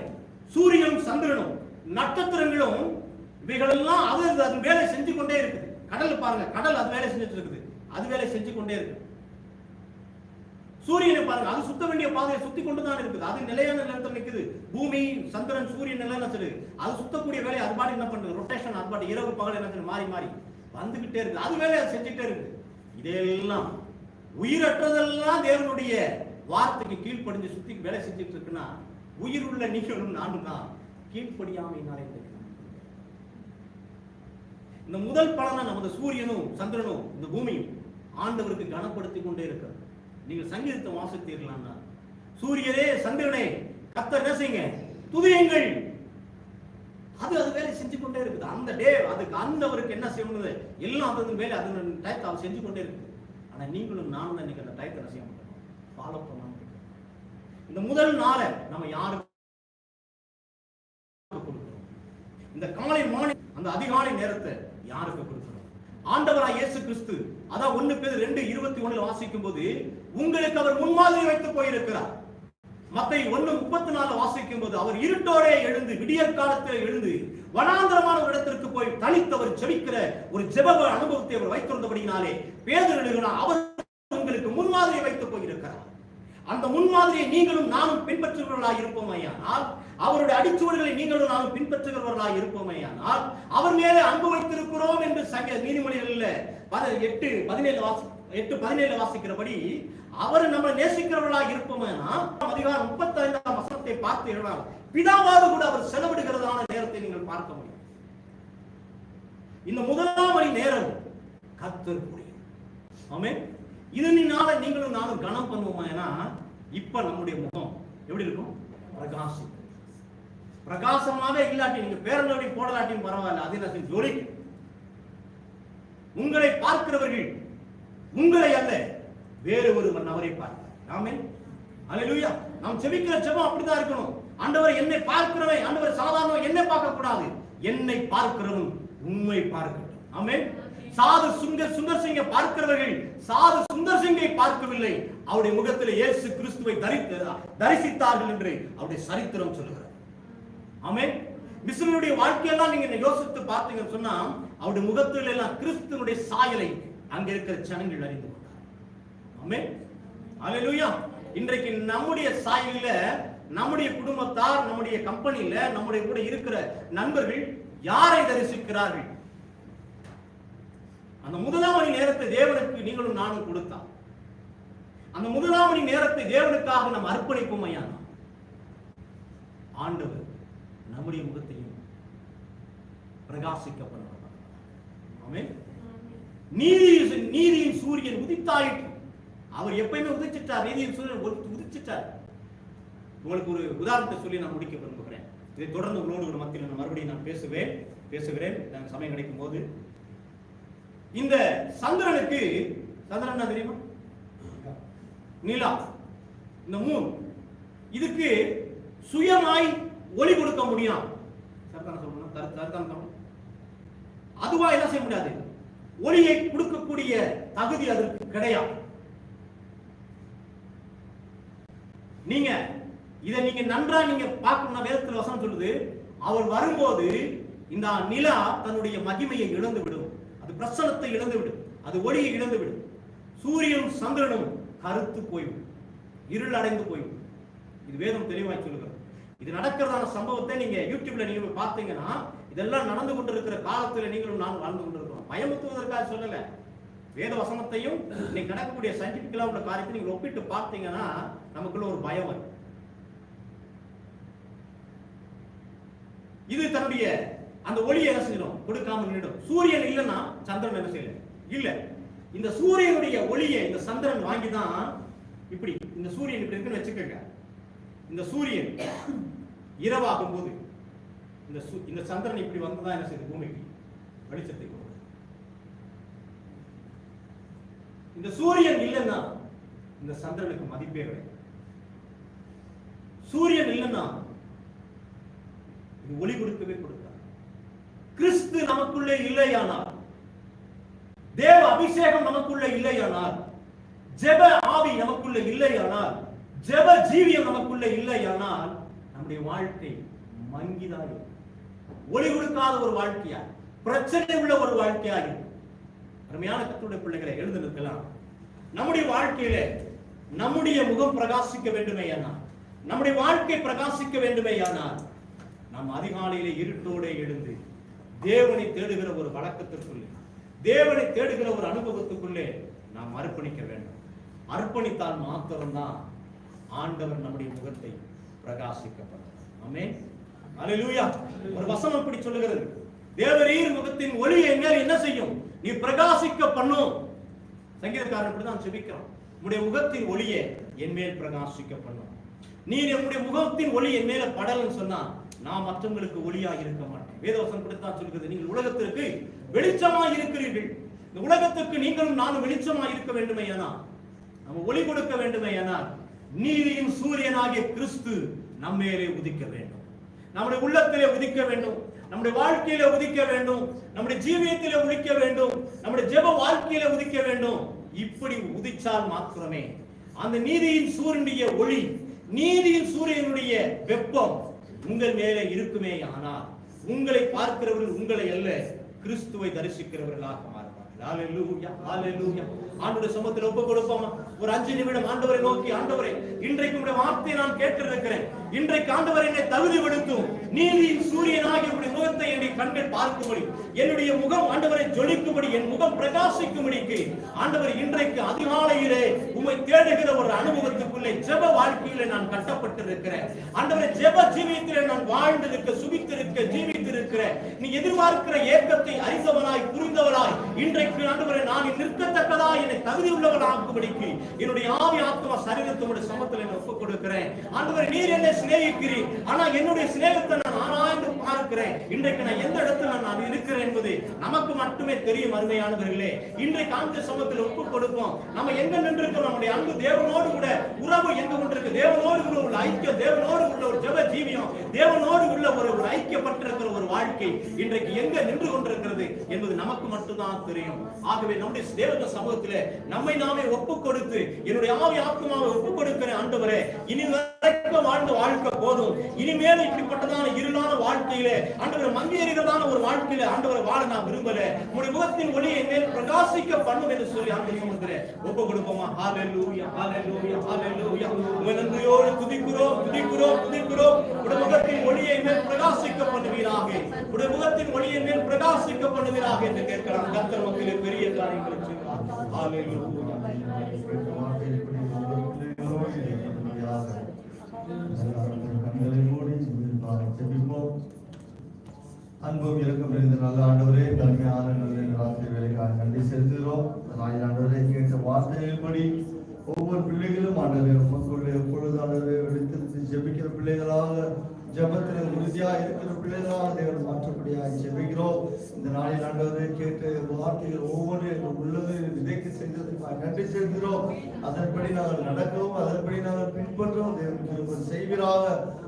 சூரியனும் சந்திரனும் நட்சத்திரங்களும் இவைகளெல்லாம் அது வேலை செஞ்சு கொண்டே இருக்குது. கடல் பாருங்க, கடல் அது வேலை செஞ்சுட்டு இருக்குது, அது வேலை செஞ்சு கொண்டே இருக்கு. சூரியனை பாருங்க, அது சுத்த வேண்டிய பாதையை சுத்தி கொண்டுதான் இருக்குது, அது நிலையான நிலத்தில் நிற்குது. பூமி, சந்திரன், சூரியன் எல்லாம் அது சுத்தக்கூடிய வேலை அது பாட்டு என்ன பண்றது? ரொட்டேஷன், அது பாட்டு இரவு பகல் என்ன மாறி மாறி வந்துகிட்டே இருக்கு, அது வேலையை செஞ்சுட்டே இருக்கு. இதெல்லாம் உயிரற்றதெல்லாம் தேவனுடைய வார்த்தைக்கு கீழ்ப்படிஞ்சு சுத்தி வேலை செஞ்சுட்டு இருக்குன்னா, உயிர் உள்ள நீங்களும் நானும் தான் கீழ்ப்படியாமையினாலே. இந்த முதல் பலனை நமது சூரியனும் சந்திரனும் இந்த பூமியும் ஆண்டவருக்கு கனப்படுத்தி கொண்டே இருக்கிறது. நீங்கள் சங்கீதத்தை வாசித்தீர்களா? சூரியனே சந்திரனே கர்த்தர் என்ன செய்யுங்க? துதியுங்கள். அது வேலை செஞ்சு கொண்டே இருக்குது. அந்த டே அதுக்கு ஆண்டவருக்கு என்ன செய்யணும்? எல்லாம் அது வேலை, அது டயத்தை அவர் செஞ்சு கொண்டே இருக்குது. ஆனா நீங்களும் நானும் இன்னைக்கு அந்த டயத்தை என்ன செய்ய மாட்டோம்? ஃபாலோ பண்ண மாட்டோம். இந்த முதல் நாளை நம்ம யாருக்கு கொடுக்கிறோம்? இந்த காலை மாலை அந்த அதிகாலை நேரத்தை யாருக்கு கொடுக்கிறோம்? ஆண்டவராய் இயேசு கிறிஸ்து, அதான் 1 பேதுரு 2:21 வாசிக்கும் போது உங்களுக்கு அவர் முன்மாதிரி வைத்து போயிருக்கிறார். மத்தேயு 1:34 வாசிக்கும் போது அவர் இருட்டோரே எழுந்து விடியற் காலத்தில் எழுந்து வனாந்தரமான ஒரு இடத்திற்கு போய் தனித்தவர் ஜெபிக்கிற ஒரு ஜெப அனுபவத்தை அவர் வைத்திருந்தபடியினாலே பேதுரு எழுதினார், அவர் உங்களுக்கு முன்மாதிரி வைத்து போயிருக்கிறார். அந்த முன்மாதிரியை நீங்களும் நானும் பின்பற்றுகிறவர்களாக இருப்போமையானால், அவருடைய அடிச்சுவடுகளை நீங்களும் நானும் பின்பற்றுகிறவர்களாக இருப்போமையானால், அவர் மேலே அன்பு வைத்திருக்கிறோம் என்று நீதிமொழிகளில் 8:17 வாசிக்கிறபடி அவர் நம்மை நேசிக்கிறவர்களாக இருப்போமையானால், அதிகாரம் 35ஆம் வசனத்தை பார்த்து எழுதால் பிதாவாக கூட அவர் செலவிடுகிறதான நேரத்தை நீங்கள் பார்க்க முடியும். இந்த முதலாம் மணி நேரம் கர்த்தருக்குரிய. ஆமென். இதனால நீங்களும் நானும் கனம் பண்ணுவோமா? ஏன்னா இப்ப நம்முடைய முகம் எப்படி இருக்கும்? பிரகாசம். பிரகாசமாக இல்லாட்டி நீங்க பேரந்தோடி போடலாட்டியும் பரவாயில்ல, அது என்ன ஜொலிக்கும். உங்களை பார்க்கிறவர்கள் உங்களை அல்ல, வேறு ஒருவன் அவரை பார்ப்பார். ஆமென், அல்லேலூயா. நாம் ஜெபிக்கிற ஜெபம் அப்படிதான் இருக்கணும். ஆண்டவர் என்னை பார்க்கிறவன், ஆண்டவர் சாதாரண என்னை பார்க்க கூடாது, என்னை பார்க்கிறவன் உண்மை பார்க்கட்டும். ஆமென். சாது சுந்தர் சிங்கை பார்க்கிறவர்கள் சாது சுந்தர் சிங்கை பார்க்கவில்லை, அவருடைய முகத்தில் இயேசு கிறிஸ்துவை தரிசித்தார்கள் என்று அவருடைய சரித்திரம் சொல்லுகிறார். ஆமென். மிஸ்ரனுடைய வாழ்க்கையெல்லாம் நீங்க யோசித்து பார்த்தீங்கன்னு சொன்னா அவருடைய முகத்தில் எல்லாம் கிறிஸ்துவனுடைய சாயலை அங்க இருக்கிற ஜனங்கள் அறிந்து கொண்டார். ஆமென், அல்லேலூயா. இன்றைக்கு நம்முடைய சாயலில நம்முடைய குடும்பத்தார், நம்முடைய கம்பெனியில, நம்முடைய கூட இருக்கிற நண்பர்கள் யாரை தரிசிக்கிறார்கள்? அந்த முதலாம் மணி நேரத்தை தேவனுக்கு நீங்களும் நானும் கொடுத்தார். அந்த முதலாம் மணி நேரத்தை தேவனுக்காக நாம் அர்ப்பணிப்போம் ஐயா. ஆண்டவர் நம்முடைய முகத்தையும் பிரகாசிக்க பண்ணுவார். ஆமென். நீதியின் சூரியன் உதித்தாயிற்று. அவர் எப்பயுமே உதிச்சிட்டார். நீதியின் சூரியன் உதிச்சிட்டார். உங்களுக்கு ஒரு உதாரணத்தை சொல்லி நான் முடிக்க விரும்புகிறேன். இதை தொடர்ந்து உங்களோடு ஒரு மத்தியில் நான் மறுபடியும் நான் பேசுகிறேன் சமயம் கிடைக்கும் போது. இந்த சந்திரனுக்கு, சந்திரன் தெரியுமா? நிலா, இந்த மூன், இதுக்கு சுயமாய் ஒளி கொடுக்க முடியும். அதுவா என்ன செய்ய முடியாது, ஒளியை கொடுக்கக்கூடிய தகுதி அதற்கு கிடையாது. நீங்க இதை நீங்க நன்றா நீங்க பார்க்கணும். வேதத்தில் வசனம் சொல்லுது, அவர் வரும்போது இந்த நிலா தன்னுடைய மகிமையை இழந்து விடும், அது பிரசன்னத்தை இழந்து விடும், அது ஒளியை இழந்து விடும். சூரியனும் சந்திரனும் கருத்து போய்விடும், இருள் அடைந்து போய்விடும். இது வேதம் தெளிவாய் சொல்லுகிறது. இது நடக்கிறதான சம்பவத்தை நீங்க யூடியூப்ல நீங்க பார்த்தீங்கன்னா, இதெல்லாம் நடந்து கொண்டிருக்கிற காலத்துல நீங்களும் நானும் வாழ்ந்து கொண்டிருக்கிறோம். பயமுத்துவதற்காக சொல்லல, வேத வசனத்தையும் இன்னைக்கு நடக்கக்கூடிய சயின்டிபிக்கலா உள்ள காரியத்தை நீங்க ஒப்பிட்டு பார்த்தீங்கன்னா நமக்குள்ள ஒரு பயம் வரும். இது தன்னுடைய அந்த ஒளியை என்ன செய்யணும், கொடுக்காம நின்றுடும். சூரியன் இல்லைன்னா சந்திரன் என்ன செய்யல இல்ல. இந்த சூரியனுடைய ஒளியை இந்த சந்திரன் வாங்கிதான் இப்படி, இந்த சூரியன் இப்படி இருக்குன்னு வச்சுக்கோங்க. இந்த சூரியன் இரவாகும் போது இந்த சந்திரன் இப்படி வந்துதான் என்ன செய்யுது, பூமிக்கு வெளிச்சத்தை கொடுக்கும். இந்த சூரியன் இல்லைன்னா இந்த சந்திரனுக்கு மதிப்பே கிடையாது. சூரியன் இல்லைன்னா இது ஒளி கொடுக்கவே கொடுக்காது. கிறிஸ்து நமக்குள்ளே இல்லையானால், தேவ அபிஷேகம் நமக்குள்ளே இல்லையானால், ஜெப ஆவி நமக்குள்ளே இல்லையானால், ஜெப ஜீவியம் நமக்குள்ளே இல்லையானால் நம்முடைய வாழ்க்கை மங்கிதான், ஒளி கொடுக்காத ஒரு வாழ்க்கையா, பிரச்சனை உள்ள ஒரு வாழ்க்கையா இருக்கும். அருமையான கர்த்தருடைய பிள்ளைகளை எழுந்து நிற்கலாம். நம்முடைய வாழ்க்கையில நம்முடைய முகம் பிரகாசிக்க வேண்டுமேயானால், நம்முடைய வாழ்க்கை பிரகாசிக்க வேண்டுமேயானால், நாம் அதிகாலையிலே இருட்டோடு எழுந்து தேவனை தேடுகிற ஒரு வழக்கத்திற்குள்ளே, தேவனை தேடுகிற ஒரு அனுபவத்துக்குள்ளே நாம் அர்ப்பணிக்க வேண்டும். அர்ப்பணித்தால் மாத்திரம்தான் ஆண்டவர் நம்முடைய முகத்தை பிரகாசிக்கப்படும். ஆமென், அல்லேலூயா. ஒரு வசனம் இப்படி சொல்லுகிறது, தேவரீர் முகத்தின் ஒளியை மேல் என்ன செய்யும், நீ பிரகாசிக்க பண்ணும். சங்கீதக்காரன் இப்படிதான் ஜெபிக்கிறான், உம்முடைய முகத்தின் ஒளியை என் மேல் பிரகாசிக்க பண்ணும். நீ நம்முடைய முகத்தின் ஒளி என் மேல படலன்னு சொன்னா நான் மற்றவங்களுக்கு ஒளியாக இருக்க மாட்டேன். வேதவசனம் இப்படித்தான் சொல்கிறது, நீங்கள் உலகத்திற்கு வெளிச்சமாய் இருக்கிறீர்கள். இந்த உலகத்துக்கு நீங்களும் நானும் வெளிச்சமாய் இருக்க வேண்டுமேயானால், நம்ம ஒளி கொடுக்க வேண்டுமேயானால், நீதியின் சூரியனாகிய கிறிஸ்து நம்மேலே உதிக்க வேண்டும், நம்முடைய உள்ளத்திலே உதிக்க வேண்டும், நம்முடைய வாழ்க்கையில உதிக்க வேண்டும், நம்முடைய ஜீவியத்திலே உதிக்க வேண்டும், நம்முடைய ஜெப வாழ்க்கையில உதிக்க வேண்டும். இப்படி உதிச்சால் மாத்திரமே அந்த நீதியின் சூரியனுடைய ஒளி, நீதியின் சூரியனுடைய வெப்பம் உங்கள் மேலே இருக்குமே. ஆனால் உங்களை பார்க்கிறவர்கள் உங்களை அல்ல, கிறிஸ்துவை தரிசிக்கிறவர்களாக மாறுவார்கள். ஹல்லேலூயா, ஹல்லேலூயா. ஆண்டவருடைய சமூகத்தில் ஒப்பு கொடுப்போமா? ஒரு 5 நிமிடம் ஆண்டவரை நோக்கி, ஆண்டவரே இன்றைக்கு உம்முடைய வார்த்தையை நான் கேட்டிருக்கிறேன். இன்றைக்கு ஆண்டவர் என்னை தகுதிப்படுத்தும். நீதியின் சூரியனாகிய உம்முடைய முகத்தை என்னுடைய கண்கள் பார்க்கும்படி, என்னுடைய முகம் ஆண்டவரை ஜொலிக்கும்படி, என் முகம் பிரகாசிக்கும்படிக்கு ஆண்டவர் இன்றைக்கு அதிகாலையிலே உம்மை தேடுகிற ஒரு அனுபவத்துக்குள்ளே ஜெப வாழ்க்கையிலே நான் கட்டப்பட்டிருக்கிறேன். ஆண்டவரே ஜெப ஜீவியத்திலே நான் வாழ்ந்திருக்க, சுபித்திருக்க, ஜீவித்திருக்கிற, நீ எதிர்பார்க்கிற ஏக்கத்தை அறிந்தவனாய் புரிந்தவனாய் இன்றைக்கு ஆண்டவரே நான் நிற்கத்தக்கதா என்னை தகுதி உள்ளவனாக்கும்படிக்கு என்னுடைய ஆவி ஆத்மா சரீரத்தோட சமத்துல என்னை ஒப்புக் கொடுக்கிறேன். ஆண்டவரே, நீர் என்னை சிநேகிக்கிறீர், ஆனா என்னுடைய சிநேகத்தை நான் ஆராய்ந்து பார்க்கிறேன். இன்றைக்கு நான் எந்த இடத்துல நான் இருக்கிறேன் என்பது நமக்கு மட்டுமே தெரியும். அருமையானவர்களே, இன்றைக்கு ஆண்டு சமத்தில் ஒப்புக் கொடுப்போம். நம்ம எங்க நின்றிருக்கிறோம்? நம்முடைய அன்பு தேவனோடு கூட உறவு எங்க கொண்டிருக்கு? தேவனோடு உள்ள ஒரு ஐக்கியம், தேவனோடு உள்ள ஒரு ஜெப ஜீவியம், தேவனோடு உள்ள ஒரு ஐக்கியப்பட்டிருக்கிற ஒரு வாழ்க்கை இன்றைக்கு எங்க நின்று கொண்டிருக்கிறது என்பது நமக்கு மட்டும்தான் தெரியும். ஆகவே நம்முடைய தேவ சமூகத்திலே நம்மை நாமே ஒப்புக் கொடுத்து, என்னுடைய ஆவி ஆத்மாவை ஒப்புக் கொடுக்கிறேன். ஆண்டவரே, இனி வரைக்கும் வாழ்ந்த வாழ்க்கை போதும், இனிமேல் இப்படிப்பட்டதான இருளான வாழ்க்கையிலே ஆண்டவரை மங்கேறுகிறதான ஒரு வாழ்க்கையில ஆண்டவரை வாழ நான் விரும்பல. உங்களுடைய முகத்தின் ஒளியை மேல் பிரகாசிக்க பண்ணும் என்று சொல்லி ஆண்டு சமூகத்திலே ஒப்புக் கொடுப்போமா? ஹல்லேலூயா, ஹல்லேலூயா, ஹல்லேலூயா. நன்றியோடு துதிக்கிறோம், துதிக்கிறோம், துதிக்கிறோம். உடைய முகத்தின் ஒளியை மேல் பிரகாசிக்க பண்ணுவீராக, உடைய முகத்தின் ஒளியை மேல் பிரகாசிக்க பண்ணுவீராக என்று கேட்கிறார். கர்த்தர் மக்களே பெரிய காரியங்களை செய்வார். ஹல்லேலூயா. அன்பும் இறக்கம் நிறைந்த நல்ல ஆண்டவரே, தன்மையான நல்ல ராத்திரி வேலைக்காக நன்றி செலுத்துகிறோம். ஆண்டவரே, கேட்ட வார்த்தைகளின்படி ஒவ்வொரு பிள்ளைகளும் ஆண்டவரே உமக்குள்ளே எப்பொழுது ஆண்டவரே எடுத்து ஜெபிக்கிற பிள்ளைகளாக, ஜெபத்தில் உறுதியாக இருக்கிற பிள்ளைகளாக தேவன் மாற்றப்படியாக ஜெபிக்கிறோம். இந்த நாளில் ஆண்டவரே கேட்ட வார்த்தைகள் ஒவ்வொரு உள்ளது விதைக்க செய்ததற்காக நன்றி செலுத்துகிறோம். அதன்படி நாங்கள் நடக்கவும், அதன்படி நாங்கள் பின்பற்றவும் தேவன் செய்வீராக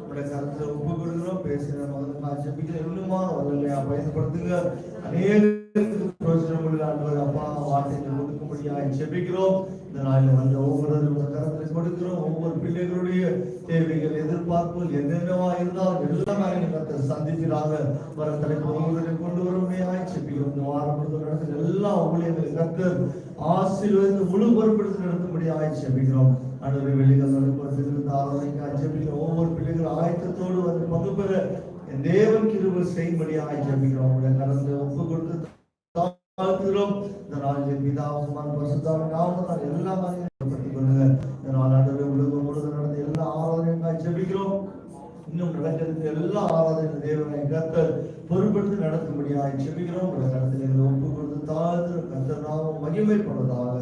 உடைய கருத்துல ஒப்பு கொடுக்கிறோம். பேசுகிற மகனுக்காக ஜெபிக்கிற இன்னுமா வல்லமையா பயன்படுத்துங்க. அநேக பிரயோஜனமுள்ள ஆண்டவர் அப்பா வார்த்தைகள் ஒதுக்கும்படியாக ஜெபிக்கிறோம். இந்த நாளில் வந்த ஒவ்வொரு கருத்தில் கொடுக்கிறோம். ஒவ்வொரு பிள்ளைகளுடைய தேவைகள், எதிர்பார்ப்புகள் என்னென்னவா இருந்தாலும் எல்லாமே கருத்தை சந்திக்கிறாங்க. வர தலைப்பு ஒவ்வொரு கொண்டு வருமையாய் ஜெபிக்கிறோம். இந்த வாரம் நடத்துகிற எல்லா ஊழியர்களை கர்த்தர் ஆசீர்வதித்து முழு பொறுப்படுத்தி நடத்தும்படியாக ஜெபிக்கிறோம். ஆண்டவரே, வெளிகள் நடப்படுத்திருந்த ஆராதனைக்காக ஜெபிக்கிறோம். ஒவ்வொரு பிள்ளைகளும் ஆயத்தத்தோடு வந்து பங்கு பெற என் தேவன் கிருபை செய்யும்படியாக ஜெபிக்கிறோம். உடைய கருத்தை ஒப்பு கொடுத்து தாழ்த்துகிறோம். இந்த நாளில் பிதாவுமான பரிசுத்தமான நாமத்தால் எல்லா மனிதர்களையும் கொள்ளுங்க. இந்த நாள் ஆண்டவரே உலகம் முழுவதும் நடந்த எல்லா ஆராதனைக்காக ஜெபிக்கிறோம். இன்னும் நடக்கிறது எல்லா ஆராதனை தேவனை கர்த்தர் பொறுப்படுத்தி நடத்தும்படியாக ஜெபிக்கிறோம். உடைய கருத்தில் ஒப்பு கொடுத்து தாழ்த்து கர்த்தர் நாமம் மகிமைப்படுவதாக.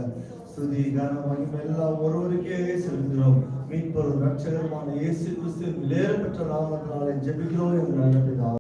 ஸ்துதி கன மகிமை எல்லாம் ஒருவருக்கே செலுத்துகிறோம். மீட்பர் ரட்சகருமான இயேசு கிறிஸ்துவின் விலையேற பெற்ற நாமத்தினாலே ஜெபிக்கிறோம் என்று நல்ல பிதாவே.